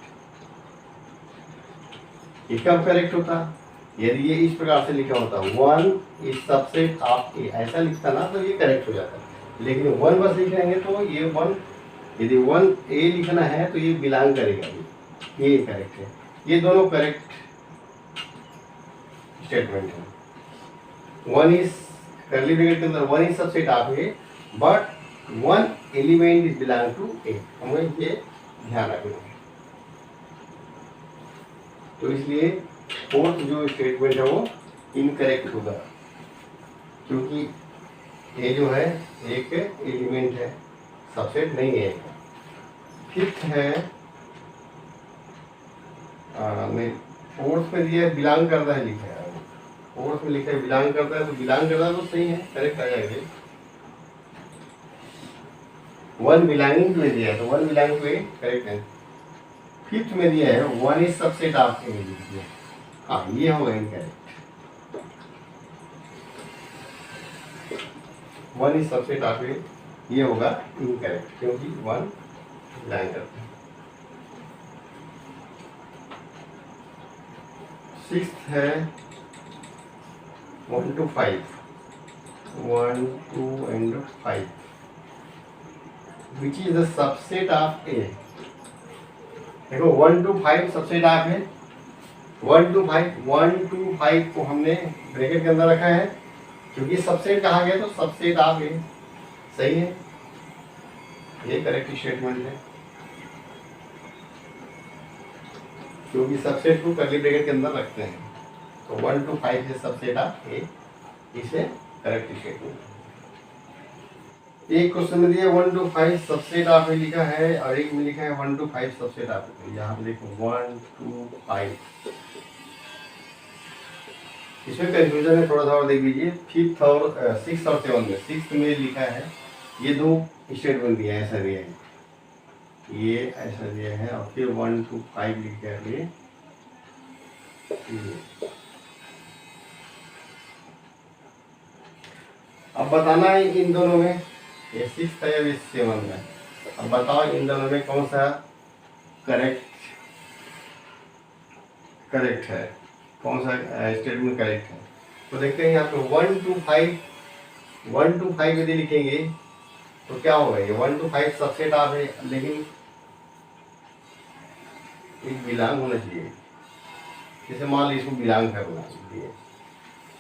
ये कब करेक्ट होता? यदि ये इस प्रकार से लिखा होता 1 इज सबसेट ऑफ ए, ऐसा लिखता ना तो ये करेक्ट हो जाता। लेकिन 1 बस लिख लेंगे तो ये 1, यदि 1 ए लिखना है तो ये बिलोंग करेगा, ये करेक्ट है। ये दोनों करेक्ट स्टेटमेंट है। 1 इज करली ब्रैकेट के अंदर 1 is subset of A, but 1 element is belong to A, हमें ये ध्यान रखना है। तो इसलिए फोर्थ जो स्टेटमेंट है वो इनकरेक्ट होगा, क्योंकि ए जो है एक एलिमेंट है, सबसेट नहीं है। फिफ्थ है, नहीं फोर्थ में दिया है बिलोंग करता है लिखा है, फोर्थ में लिखा है बिलोंग करता है, तो बिलोंग करता है तो सही है, करेक्ट आ जाएगा। 1 बिलोंगिंग टू ए दिया है तो 1 बिलोंग टू ए करेक्ट है। फिफ्थ में दिया है 1 इज सबसेट ऑफ ए लिखिए, हाँ ये होगा इनकरेक्ट। 1 इज सबसेट ऑफ ए, ये होगा इनकरेक्ट, क्योंकि 1 बिलोंग करता है। सिक्स्थ है 1 to 5, 1 2 and 5, which is the subset of A। देखो 1 to 5 सबसेट ऑफ है, 1 to 5, 1 to 5 को हमने ब्रैकेट के अंदर रखा है क्योंकि सबसेट कहा गया, तो सबसेट ऑफ ए सही है, ये करेक्ट स्टेटमेंट है क्योंकि सबसेट को कर्ली ब्रैकेट के अंदर रखते हैं। तो 1 to 5 है सबसेट ऑफ ए, इसे करेक्ट स्टेटमेंट। एक क्वेश्चन में दिया 1 to 5 सबसेट ऑफ ए लिखा है और एक में लिखा है 1 to 5 सबसेट ऑफ ए। यहाँ पे देखो 1 to 5, इसमें कंफ्यूजन है थोड़ा सा और देख लीजिए। 5th और 6th और 7th में, 6th में लिखा है ये दो स्टेटमेंट दिया है, ऐसा दिया है, ये ऐसा दिया है और फिर 1 to 5 लिखा है ये। अब बताना है इन दोनों में, ये 6th है या 7th में, अब बताओ इन दोनों में कौन सा करेक्ट है, कौन सा स्टेटमेंट करेक्ट है। तो देखते हैं यहाँ पे 1 to 5 यदि लिखेंगे तो क्या होगा, ये 1 to 5 सबसेट ऑफ है, लेकिन एक बिलोंग होना चाहिए, जैसे मान लीजिए इसको बिलोंग करना चाहिए,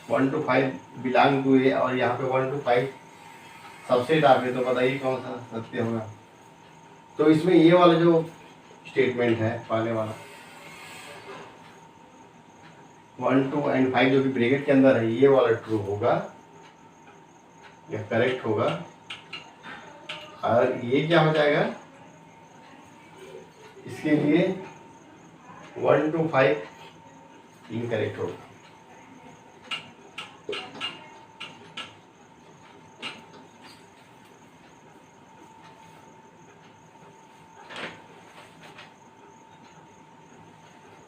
1 to 5 बिलोंग टू ए और यहाँ पे 1 to 5 सबसेट ऑफ है, तो बताइए कौन सा सत्य होगा। तो इसमें ये वाला जो स्टेटमेंट है पहले वाला 1, 2 और 5 जो कि ब्रैकेट के अंदर है, ये वाला ट्रू होगा या करेक्ट होगा, और ये क्या हो जाएगा, इसके लिए 1 to 5 इनकरेक्ट होगा।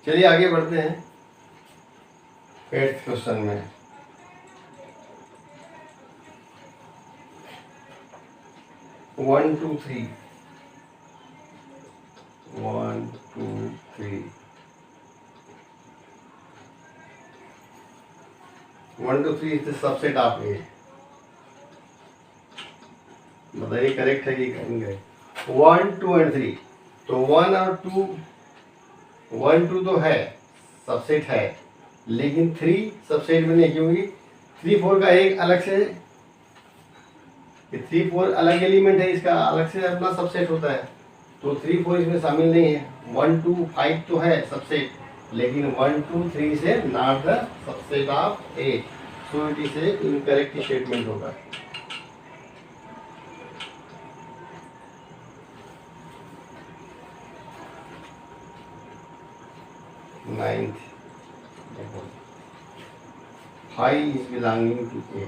चलिए आगे बढ़ते हैं 8th क्वेश्चन में। One two three 1 2 3 1 to 3 is the subset of A. बताइए करेक्ट है कि इनकरेक्ट। 1 2 और 3, तो 1 और 2, 1 2 तो है सबसेट है, लेकिन 3 सबसेट में नहीं, क्योंकि 3 4 का एक अलग से, 3 4 अलग एलिमेंट है, इसका अलग से अपना सबसेट होता है, तो 3 4 इसमें शामिल नहीं है। 1 2 5 तो है सबसेट, लेकिन 1 2 3 से not the subset of A, so it is a incorrect statement होगा। Ninth, 5 is belonging to A।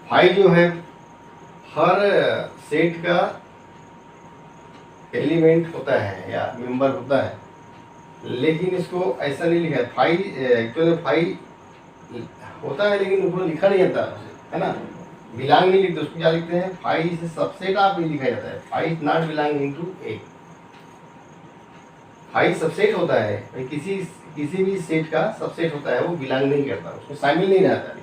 Five जो है हर सेट का एलिमेंट होता है या मेंबर होता है, लेकिन इसको ऐसा नहीं लिखा है। 5 एक्चुअली 5 होता है, लेकिन ऊपर लिखा नहीं जाता है ना, बिलोंग नहीं लिखते, उसको क्या लिखते हैं 5 से सबसेट ऑफ ए लिखा जाता है। 5 not belonging to A. 5 subset होता है, किसी भी सेट का सबसेट होता है, वो बिलोंग नहीं करता, उसमें शामिल नहीं रहता।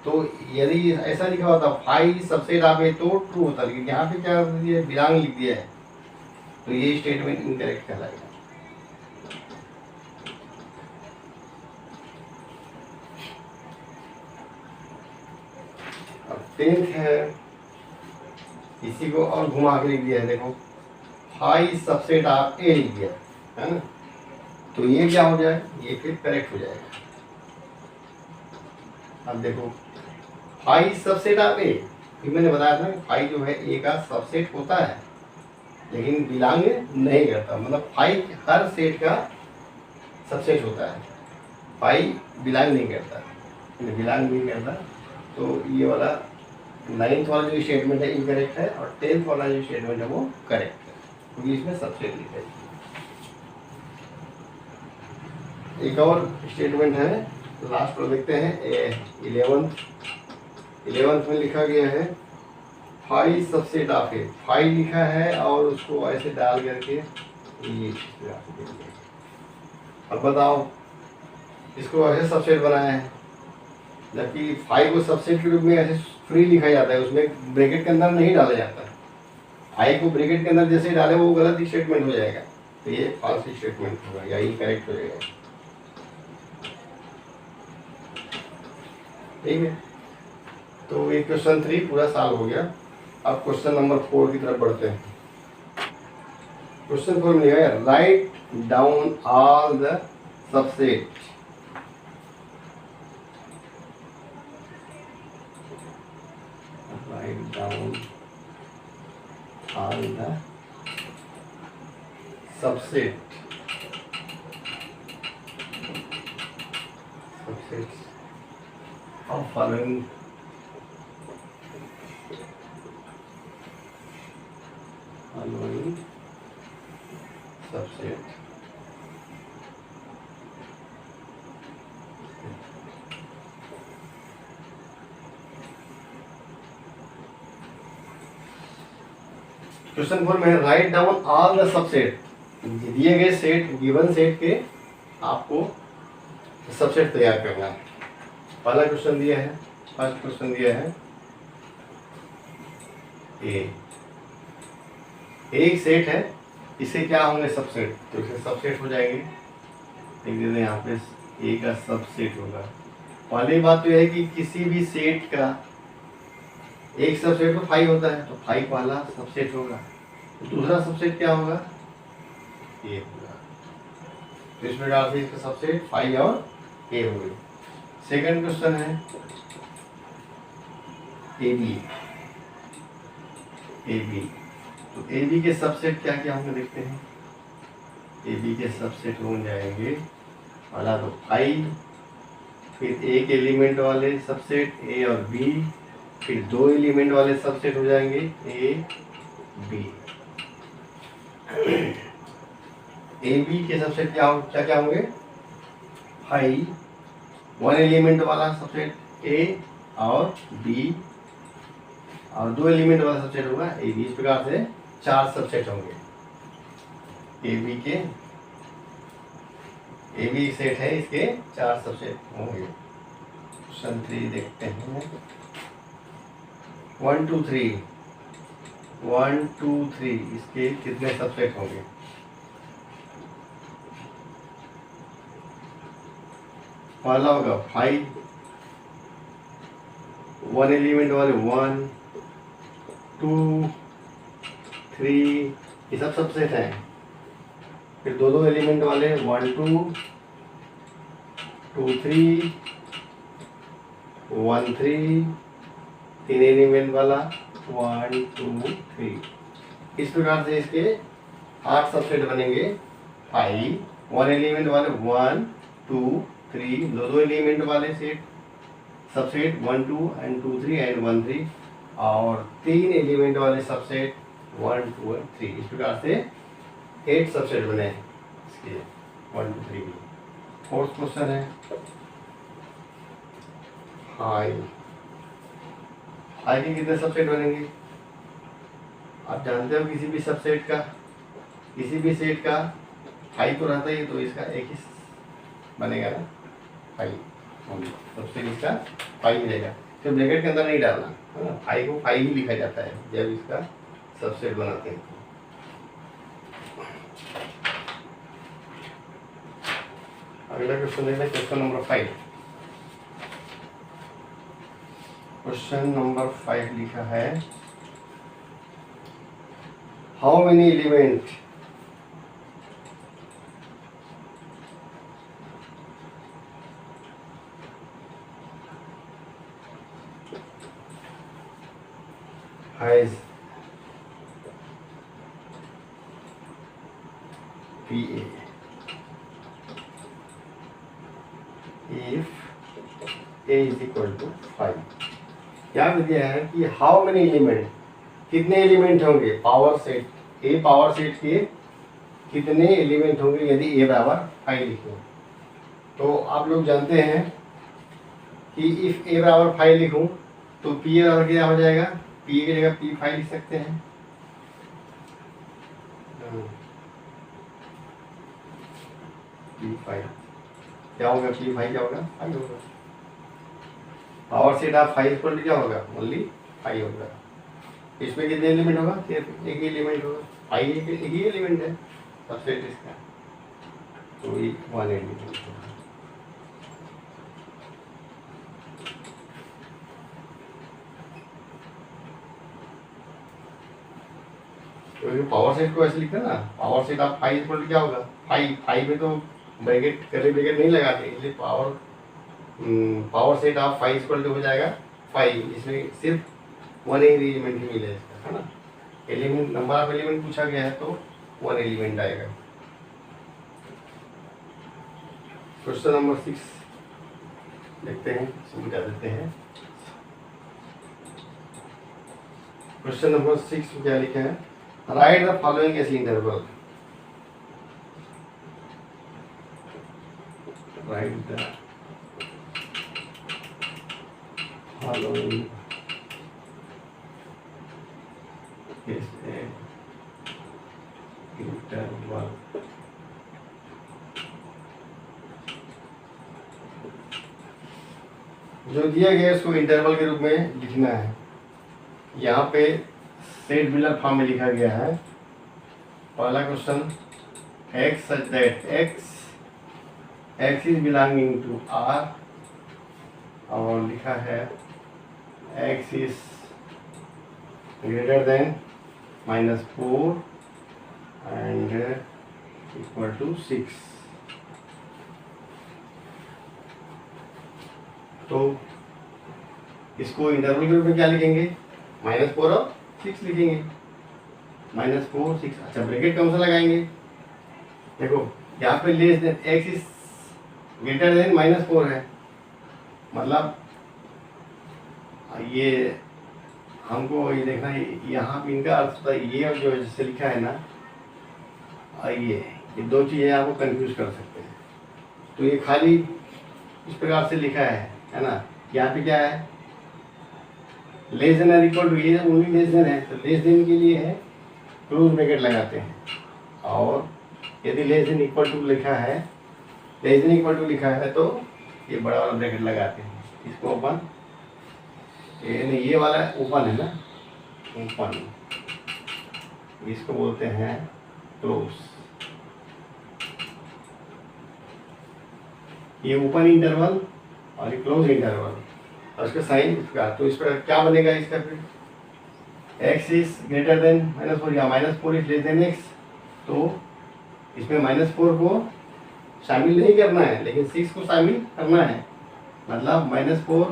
तो यदि ऐसा लिखा होता 5 सबसेट ऑफ ए तो ट्रू होता, लेकिन यहाँ पे क्या बिलोंग लिख दिया है, तो ये स्टेटमेंट इनकरेक्ट कहलाएगा। अब 10th है, इसी को और घुमा के लिख दिया है, देखो 5 सबसेट ऑफ ए लिख दिया है ना, तो ये क्या हो जाए, ये फिर करेक्ट हो जाएगा। अब देखो 5 सबसेट ऑफ ए, फिर मैंने बताया था 5 जो है ए का सबसेट होता है, लेकिन बिलोंग नहीं करता, मतलब 5 हर सेट का सबसेट होता है, 5 बिलोंग नहीं करता, बिलोंग नहीं करता। तो ये वाला 9th वाला जो स्टेटमेंट है इनकरेक्ट है, और 10th वाला जो स्टेटमेंट है वो करेक्ट है, क्योंकि इसमें सबसेट लिखा है। एक और स्टेटमेंट है लास्ट पर देखते हैं, 11th में लिखा गया है 5 सबसेट ऑफ ए। 5 लिखा है और उसको ऐसे डाल करके ये अब बताओ, इसको ऐसे सबसेट बनाया है, जबकि 5 को सबसेट के रूप में ऐसे फ्री लिखा जाता है, उसमें ब्रैकेट के अंदर नहीं डाला जाता है। 5 को ब्रैकेट के अंदर जैसे ही डाले वो गलत स्टेटमेंट हो जाएगा, तो ये फॉल्स स्टेटमेंट होगा या इनकरेक्ट हो जाएगा। ठीक है, तो ये क्वेश्चन 3 पूरा सॉल्व हो गया। अब क्वेश्चन नंबर 4 की तरफ बढ़ते हैं। क्वेश्चन 4 में लिखा है write down all the subset. Write down all the subset of following subset। Question 4 में write down all the subset. दिए गए सेट, गिवन सेट के आपको सबसेट तैयार करना है। पहला क्वेश्चन दिया है, फर्स्ट क्वेश्चन दिया है एक सेट है, इसे क्या होंगे सबसेट, तो इसे सबसेट हो जाएंगे। देख देते यहाँ पे ए का सबसेट होगा। पहली बात तो यह है कि किसी भी सेट का एक सबसेट तो 5 होता है, तो 5 पहला सबसेट होगा। तो दूसरा सबसेट क्या होगा, ए होगा। तो इस प्रकार से इसका सबसेट 5 और ए हो गई। सेकंड क्वेश्चन है ए बी। तो ए बी के सबसेट क्या क्या होंगे देखते हैं। ए बी के सबसेट हो जाएंगे पहला तो 5, फिर एक एलिमेंट वाले सबसेट ए और बी, फिर 2 एलिमेंट वाले सबसेट हो जाएंगे ए बी। ए बी के सबसेट क्या क्या होंगे, 5, 1 एलिमेंट वाला सबसेट ए और बी, और 2 एलिमेंट वाला सबसेट होगा ए बी। इस प्रकार से 4 सबसेट होंगे ए बी के। ए बी सेट है, इसके 4 सबसेट होंगे। क्वेश्चन 3 देखते हैं। 1 2 3 1 2 3 इसके कितने सबसेट होंगे। पहला होगा 5, 1 एलिमेंट वाले 1 2 3 ये सब सबसेट हैं। फिर 2 एलिमेंट वाले 1 2 2 3 1 3, 3 एलिमेंट वाला 1 2 3। इस प्रकार से इसके 8 सबसेट बनेंगे। 5, 1 एलिमेंट वाले 1 2 3, 2 एलिमेंट वाले सेट सबसेट 1 2 एंड 2 3 एंड 1 3, और 3 एलिमेंट वाले सबसेट 1 2 एंड 3। इस प्रकार से 8 सबसेट बने हैं इसके 1 2 3 के। फोर्थ क्वेश्चन है हाई के कितने सबसेट बनेंगे। आप जानते हो किसी भी सबसेट का, किसी भी सेट का हाई तो रहता ही, तो इसका एक ही बनेगा ना, 5 सबसेट इसका 5 मिलेगा। तो ब्रैकेट के अंदर नहीं डालना है ना, 5 को 5 ही लिखा जाता है जब इसका सबसेट बनाते हैं। अगला क्वेश्चन देखना, क्वेश्चन नंबर 5। क्वेश्चन नंबर 5 लिखा है how many element has PA if A is equal to 5। क्या दिया है कि हाउ मेनी एलिमेंट, कितने एलिमेंट होंगे पावर सेट, ए पावर सेट के कितने एलिमेंट होंगे यदि ए बराबर 5 लिखें। तो आप लोग जानते हैं कि इफ ए बराबर 5 लिखूं तो पी बराबर क्या हो जाएगा, पी की जगह P5 लिख सकते हैं। पी फाइव क्या होगा, पी फाइव क्या होगा, फाइव होगा। Power set of five equal to क्या होगा, ओनली फाइव होगा। इसमें कितने एलिमेंट होगा, सिर्फ एक ही एलिमेंट होगा, फाइव एक ही एलिमेंट है सबसेट इसका, तो ये वन एलिमेंट होगा। तो पावर सेट को ऐसे लिखते हैं ना, power set of five equal to क्या होगा, फाइव, फाइव में तो ब्रैकेट करली ब्रैकेट नहीं लगाते, इसलिए power set of five equal to हो जाएगा फाइव, इसमें सिर्फ वन एलिमेंट ही मिलेगा इसका, है ना। एलिमेंट नंबर ऑफ एलिमेंट पूछा गया है तो वन एलिमेंट आएगा। क्वेश्चन नंबर 6 देखते हैं, समझा देते हैं। क्वेश्चन नंबर 6 में क्या लिखा है, right the following S interval, right the following S interval. जो दिया गया है उसको इंटरवल के रूप में लिखना है। यहाँ पे सेट बिलर फॉर्म में लिखा गया है। पहला question, x such that x is belonging to R, और लिखा है x is greater than -4 and equal to 6। तो इसको इंटरवल के रूप में क्या लिखेंगे, -4 और 6 लिखेंगे, -4 6। अच्छा, ब्रैकेट कौन सा लगाएंगे, देखो यहाँ पे less than x is greater than -4 है, मतलब ये हमको ये देखना है, यहाँ पे इनका अर्थ होता है, ये जो जैसे लिखा है ना, ये दो चीज़ें आपको कंफ्यूज कर सकते हैं। तो ये खाली इस प्रकार से लिखा है ना। यहाँ पे क्या है, लेस देन और इक्वल टू, ये ओनली लेस देन है, तो लेस देन के लिए है क्लोज ब्रैकेट लगाते हैं, और यदि लेस देन इक्वल टू लिखा है, लेस देन इक्वल टू लिखा है तो ये बड़ा वाला ब्रैकेट लगाते हैं, इसको ओपन, ये वाला ओपन है ना, ओपन, इसको बोलते हैं क्लोज। ये ओपन इंटरवल और ये क्लोज इंटरवल, और इसका साइन इसका, तो इस पर क्या बनेगा इसका, फिर x इज ग्रेटर देन -4 या -4 इज लेस देन x, तो इसमें -4 को शामिल नहीं करना है, लेकिन 6 को शामिल करना है, मतलब -4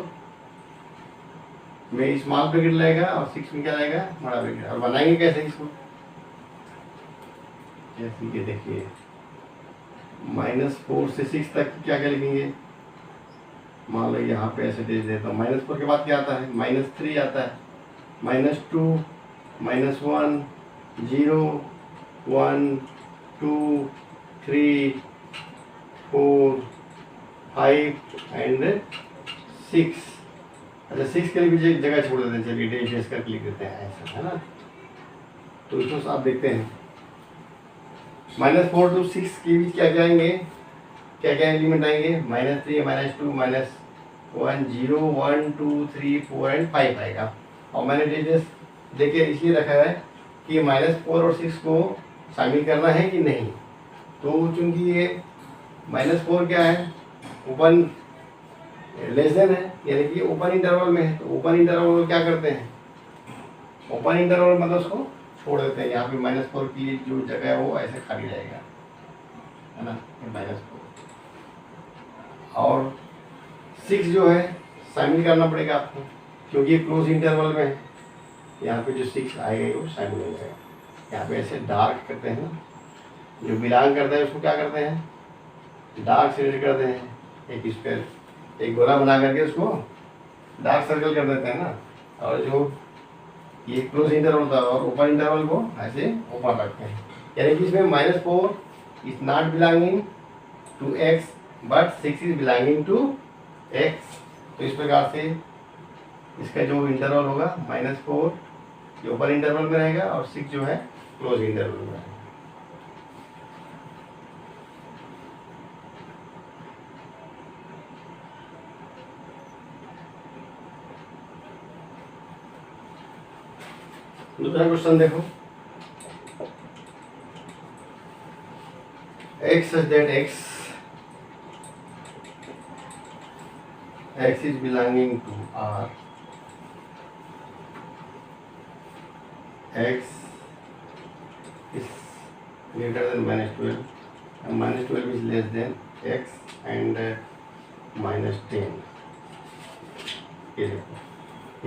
में स्मॉल ब्रैकेट लगेगा और 6 में क्या रहेगा, बड़ा ब्रैकेट। और बनाएंगे कैसे इसको, जैसे कि देखिए -4 से 6 तक क्या क्या लिखेंगे, मान लो यहाँ पे ऐसे दे देता हूँ। -4 के बाद क्या आता है, -3 आता है, -2 -1 0 1 2 3 4 5 एंड 6। अच्छा, 6 के लिए भी एक जगह छोड़ देते हैं, चलिए डैश करके लिख देते हैं, ऐसा है ना। तो इसको आप देखते हैं, -4 to 6 के बीच क्या क्या आएंगे, क्या क्या एलिमेंट आएंगे, -3 -2 -1 0 1 2 3 4 एंड 5 आएगा। और मैंने डैश देखिए इसलिए रखा है कि -4 और 6 को शामिल करना है कि नहीं। तो चूंकि ये -4 क्या है, ओपन लेस देन है, यानी कि ओपन इंटरवल में है, तो ओपन इंटरवल में क्या करते हैं, ओपन इंटरवल मतलब उसको छोड़ देते हैं। यहाँ पे -4 की जो जगह है वो ऐसे खाली रहेगा, है ना, -4। और 6 जो है शामिल करना पड़ेगा आपको, क्योंकि ये क्लोज इंटरवल में है। यहाँ पे जो 6 आएगा वो शामिल हो जाएगा। यहाँ पे ऐसे डार्क करते हैं, जो बिलोंग करता है उसको क्या करते हैं, डार्क शेड करते हैं, एक इस पर एक गोला बना करके उसको डार्क सर्कल कर देते हैं ना। और जो ये क्लोज इंटरवल होता है और ओपन इंटरवल को ऐसे ओपन रखते हैं, यानी कि इसमें -4 is not belonging to x but 6 is belonging to x। तो इस प्रकार से इसका जो इंटरवल होगा -4 जो ओपन इंटरवल में रहेगा और 6 जो है क्लोज इंटरवल में रहेगा। दूसरा क्वेश्चन देखो, x such that x is belonging to R, x is greater than -12 and -12 is less than x and -10। ये देखो,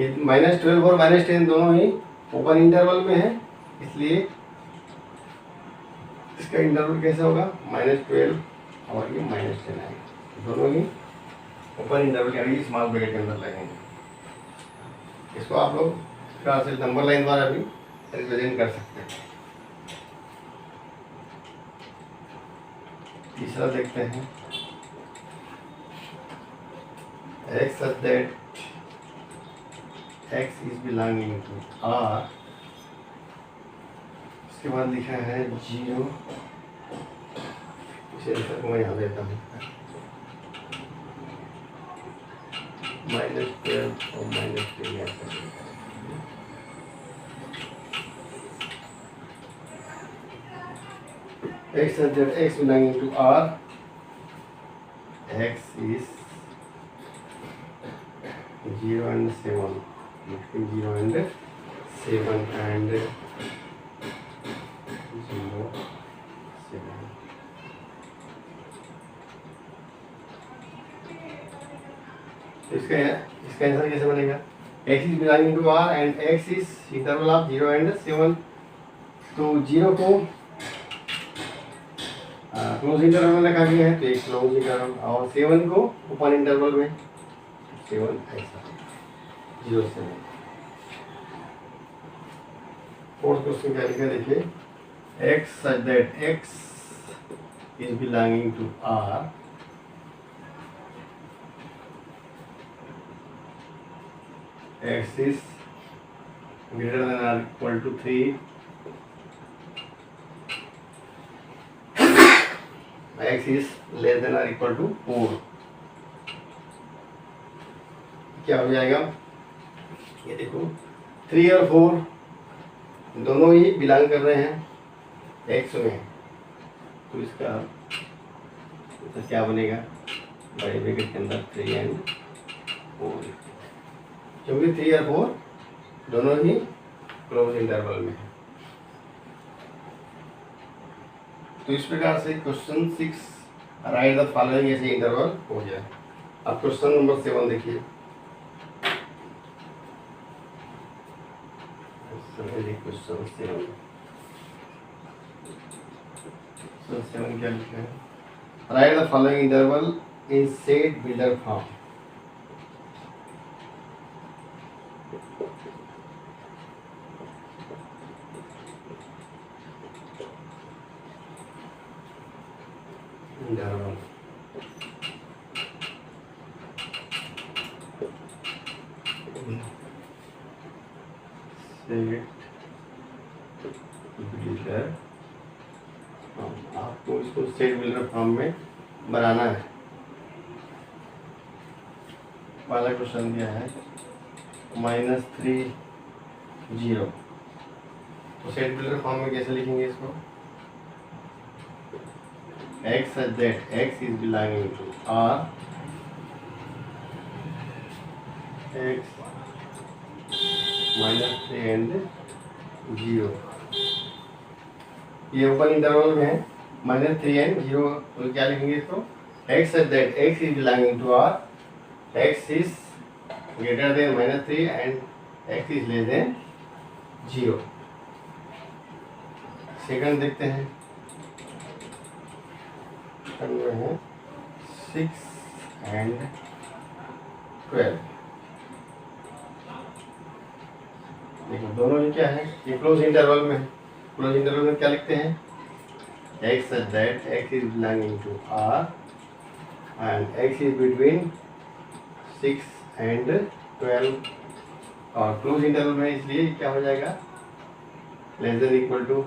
ये -12 और -10 दोनों ही ओपन इंटरवल में है, इसलिए इसका इंटरवल कैसे होगा, -12 और ये -10 आएगा, दोनों ही ओपन इंटरवल यानी स्मॉल ब्रैकेट के अंदर लगेंगे। इसको आप लोग इस से नंबर लाइन द्वारा भी रिप्रेजेंट कर सकते हैं। तीसरा देखते हैं, x such that x is belonging to R, उसके बाद लिखा है 0, इसे मैं यहाँ देता हूँ, -12 और -10 ऐसा। x such that x belonging to R, x is 0 and 7, between 0 and 7 and 0, 7। तो इसका आंसर कैसे बनेगा, x is belonging to R and x is interval of 0 and 7। तो 0 को क्लोज इंटरवल में रखा गया है, तो एक क्लोज इंटरवल, और 7 को ओपन इंटरवल में, 7 ऐसा 0 से। फोर्थ क्वेश्चन क्या लिखा है, देखिए, x such that x is belonging to R, x is greater than or equal to 3, x is less than or equal to 4। क्या हो जाएगा, ये देखो 3 और 4 दोनों ही बिलोंग कर रहे हैं x में, तो इसका तो क्या बनेगा, बड़े ब्रैकेट के अंदर 3 and 4, क्योंकि 3 और 4 दोनों ही क्लोज इंटरवल में है। तो इस प्रकार से क्वेश्चन 6 राइट द फॉलोइंग ऐसे इंटरवल हो गया। अब क्वेश्चन नंबर 7 देखिए, क्वेश्चन 7 क्या लिखा है, right the following interval in set builder form. Interval set builder form, आपको इसको सेट बिल्डर फॉर्म में बनाना है। पहला क्वेश्चन दिया है -3 0, तो सेट बिल्डर फॉर्म में कैसे लिखेंगे इसको, x such that x is belonging to R, x -3 and 0, ये ओपन इंटरवल में है, -3 and 0, तो क्या लिखेंगे इसको, x such that x is belonging to R, x is greater than -3 and x is less than 0। Second देखते हैं, में है 6 and 12। देखो दोनों ही क्या है, ये क्लोज इंटरवल में है, क्लोज इंटरवल में क्या लिखते हैं, x such that x is belonging to R and x is between 6 and 12, और क्लोज इंटरवल में इसलिए क्या हो जाएगा, लेस देन इक्वल टू,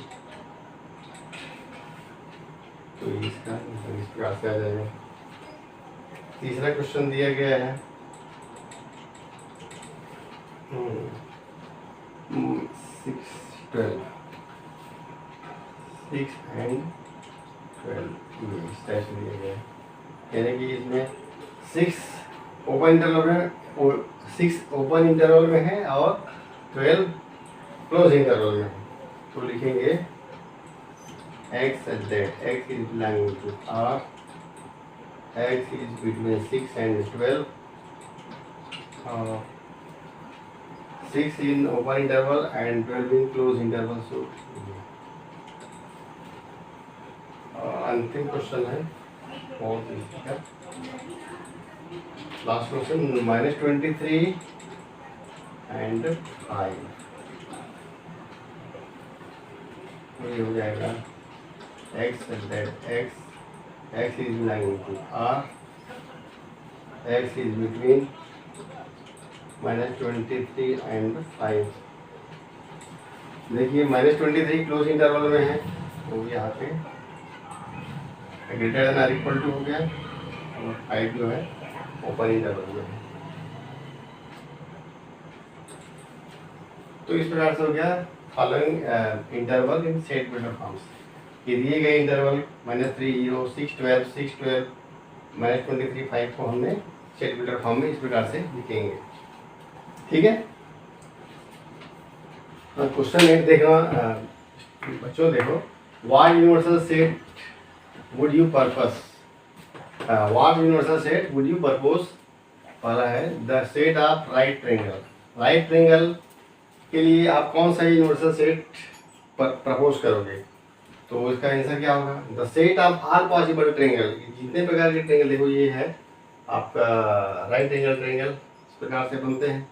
तो इसका इस प्रकार से आ जाएगा। तीसरा क्वेश्चन दिया गया है 6 इंटरवल में 6 ओपन इंटरवल में है और 12 क्लोज इंटरवल में है। तो लिखेंगे x such that x is belonging to R, x is between 6 and 12, 6 in open interval and 12 in close interval. So अंतिम क्वेश्चन है और लास्ट क्वेश्चन -23 एंड 5, ये हो जाएगा x such that x is belonging to R, x is between -23 and 5। देखिए -23 close interval में है तो यहाँ पे greater than or equal to हो गया और 5 जो है ओपन इंटरवल में है। तो इस प्रकार से हो गया फॉलोइंग इंटरवल इन सेट बिल्डर फॉर्म्स। ये दिए गए इंटरवल -3, 0, 6, 12, 6, 12, -23, 5 को हमने सेट बिल्डर फॉर्म में इस प्रकार से लिखेंगे। ठीक है, क्वेश्चन 8 देखना बच्चों, देखो what universal set would you purpose, what universal set would you purpose. पहला है the set of right triangle. Right triangle के लिए आप कौन सा यूनिवर्सल सेट प्रपोज करोगे? तो इसका आंसर क्या होगा? The set of all possible triangle. जितने प्रकार के ट्रायंगल, देखो ये है आपका राइट एंगल ट्रायंगल, इस प्रकार से बनते हैं।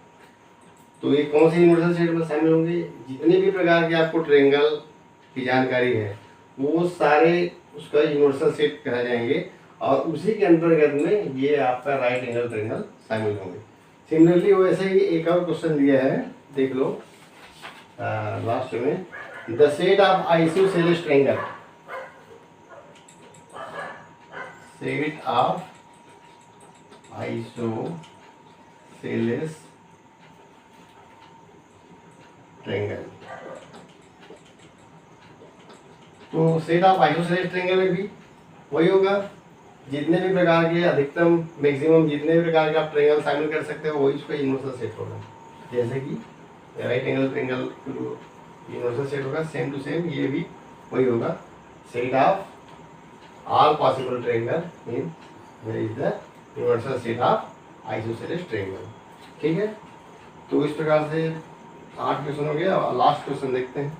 तो ये कौन से यूनिवर्सल सेट में शामिल होंगे? जितने भी प्रकार के आपको ट्रायंगल की जानकारी है वो सारे उसका यूनिवर्सल सेट कहा जाएंगे और उसी के अंतर्गत में ये आपका राइट एंगल ट्रायंगल शामिल होंगे। सिमिलरली वैसे ही एक और क्वेश्चन दिया है, देख लो लास्ट में, the set of isosceles triangle. Set of isosceles triangle. तो सेट ऑफ आइसोसेलेस ट्रायंगल में भी वही होगा, जितने भी प्रकार के अधिकतम मैक्सिमम जितने भी प्रकार के आप ट्रायंगल शामिल कर सकते हो वही उसका यूनिवर्सल सेट होगा। जैसे कि right angle triangle universal set होगा, सेम टू सेम ये भी वही होगा, set of all possible triangle in is the universal set of isosceles triangle. ठीक है, तो इस प्रकार से 8 क्वेश्चन हो गया और लास्ट क्वेश्चन देखते हैं।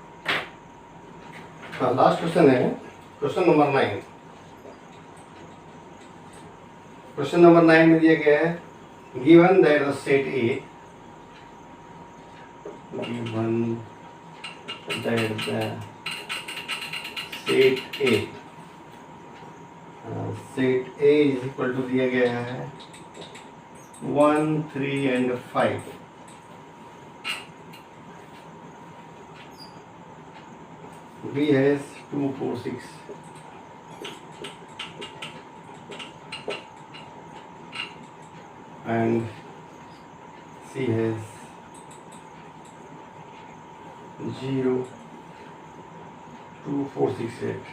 हाँ, लास्ट क्वेश्चन है क्वेश्चन नंबर 9। क्वेश्चन नंबर 9 में दिया गया है, given that the set A, given that the set A, set A is equal to दिया गया है 1, 3 and 5। B has 2, 4, 6 and C has 0, 2, 4, 6, 8,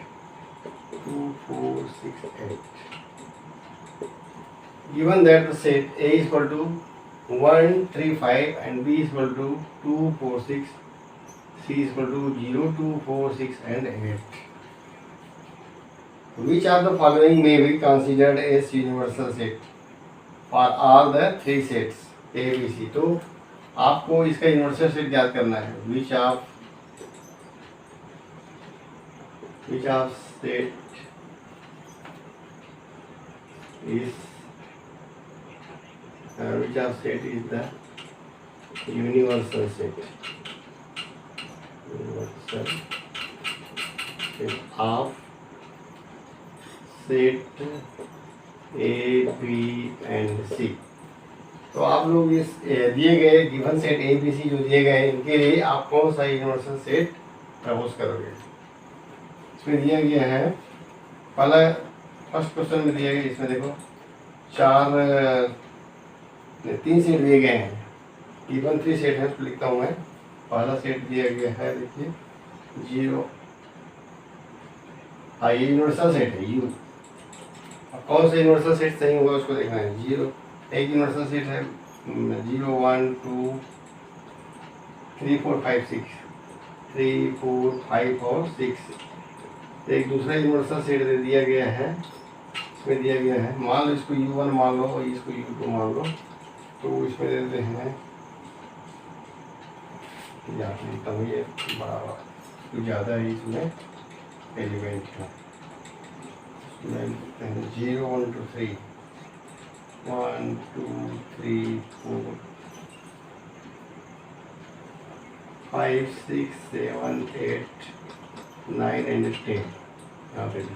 2, 4, 6, 8। Given that the set A is equal to 1, 3, 5 and B is equal to 2, 4, 6, C is equal to 0, 2, 4, 6 and 8. Which of the following may be considered as universal set for all the 3 sets A, B, C? तो आपको इसका universal set याद करना है। Which of set is the universal set? Universal set of set A, B and C. तो आप लोग इस दिए गए given set A, B, C जो दिए गए हैं इनके लिए आप कौन सा यूनिवर्सल सेट प्रपोज करोगे? इसमें दिया गया है, पहला फर्स्ट क्वेश्चन में दिया गया, इसमें देखो 3 सेट दिए गए हैं, गिवन 3 सेट है, तो लिखता हूँ मैं। पहला सेट दिया गया है, देखिए 0, ये यूनिवर्सल सेट है U। अब कौन सा यूनिवर्सल सेट सही होगा उसको देखना है। 0, एक यूनिवर्सल सेट है 0 1 2 3 4 5 6, 3 4 5 और 6। एक दूसरा यूनिवर्सल सेट दे दिया गया है, इसमें दिया गया है, मान लो इसको U1 मान लो और इसको U2 मान लो, तो इसमें दे देते हैं तब ये बराबर कुछ ज़्यादा है, इसमें एलिमेंट है, इसमें 0 1 2 3 1 2 3 4 5 6 7 8 9 एंड 10 यहाँ पे भी।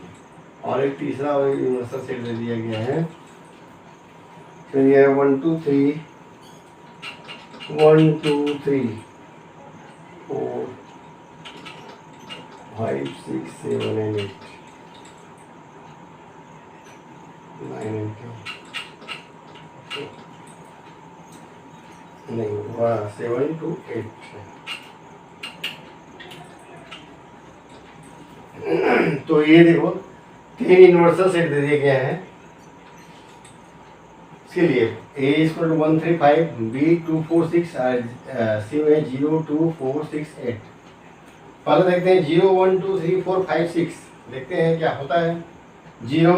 और एक तीसरा यूनिवर्सल सेट दे दिया गया है, फिर ये 1 2 3 1 2 3 4 5 6 7 एंड 8 9 एंड 10 नहीं हुआ 7 to 8 तो ये देखो 3 यूनिवर्सल सेट दे दिया गया है, इसके लिए A = 1 3 5, B 2 4 6, C में 0 2 4 6 8। पहले देखते हैं 0 1 2 3 4 5 6, देखते हैं क्या होता है। 0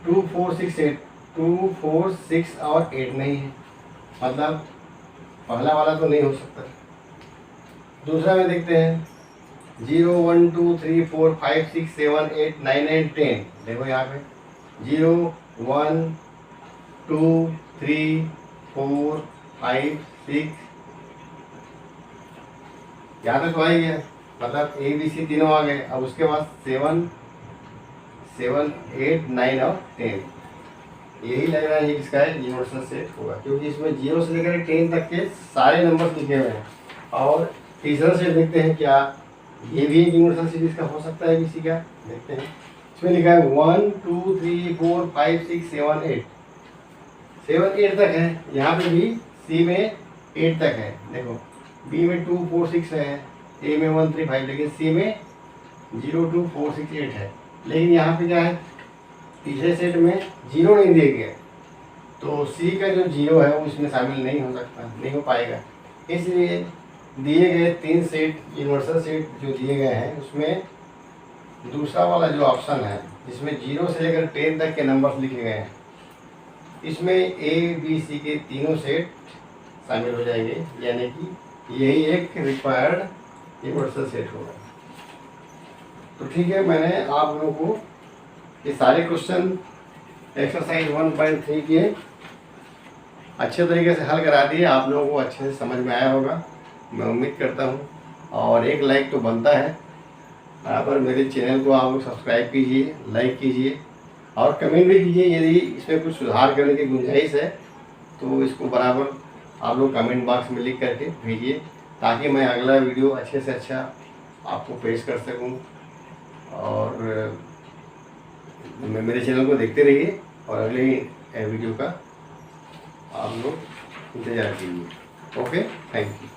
2 4 6 8, 2 4 6 और 8 नहीं है, मतलब पहला वाला तो नहीं हो सकता। दूसरा में देखते हैं 0 1 2 3 4 5 6 7 8 9 एंड 10। देखो यहाँ पे 0 1 2 3 4 5 6, यहाँ तक तो आ ही गया, मतलब A B C तीनों आ गए। अब उसके बाद 7 7 8 9 और 10, यही लग रहा है किसका है, यूनिवर्सल सेट होगा, क्योंकि इसमें 0 से लेकर 10 तक के सारे नंबर लिखे हुए हैं। और तीसरा सेट देखते हैं क्या ये भी एक यूनिवर्सल सेट इसका हो सकता है किसी का, देखते हैं। इसमें लिखा है 1 2 3 4 5 6 7 8, 7 8 तक है। यहाँ पे भी C में 8 तक है, देखो B में 2 4 6 है, A में 1 3 5, लेकिन C में 0 2 4 6 8 है। लेकिन यहाँ पे क्या है, तीसरे सेट में 0 नहीं दिए गए, तो C का जो 0 है वो इसमें शामिल नहीं हो सकता, नहीं हो पाएगा। इसलिए दिए गए 3 सेट यूनिवर्सल सेट जो दिए गए हैं, उसमें दूसरा वाला जो ऑप्शन है जिसमें 0 से लेकर 10 तक के नंबर्स लिखे गए हैं, इसमें A B C के तीनों सेट शामिल हो जाएंगे, यानी कि यही एक रिक्वायर्ड यूनिवर्सल सेट होगा। तो ठीक है, मैंने आप लोगों को ये सारे क्वेश्चन एक्सरसाइज 1.3 के अच्छे तरीके से हल करा दिए, आप लोगों को अच्छे से समझ में आया होगा, मैं उम्मीद करता हूँ। और एक लाइक तो बनता है, बराबर मेरे चैनल को आप लोग सब्सक्राइब कीजिए, लाइक कीजिए और कमेंट भी कीजिए। यदि इसमें कुछ सुधार करने की गुंजाइश है तो इसको बराबर आप लोग कमेंट बॉक्स में लिख करके भेजिए, ताकि मैं अगला वीडियो अच्छे से अच्छा आपको पेश कर सकूं। और मेरे चैनल को देखते रहिए और अगले वीडियो का आप लोग इंतज़ार कीजिए। Okay, thank you.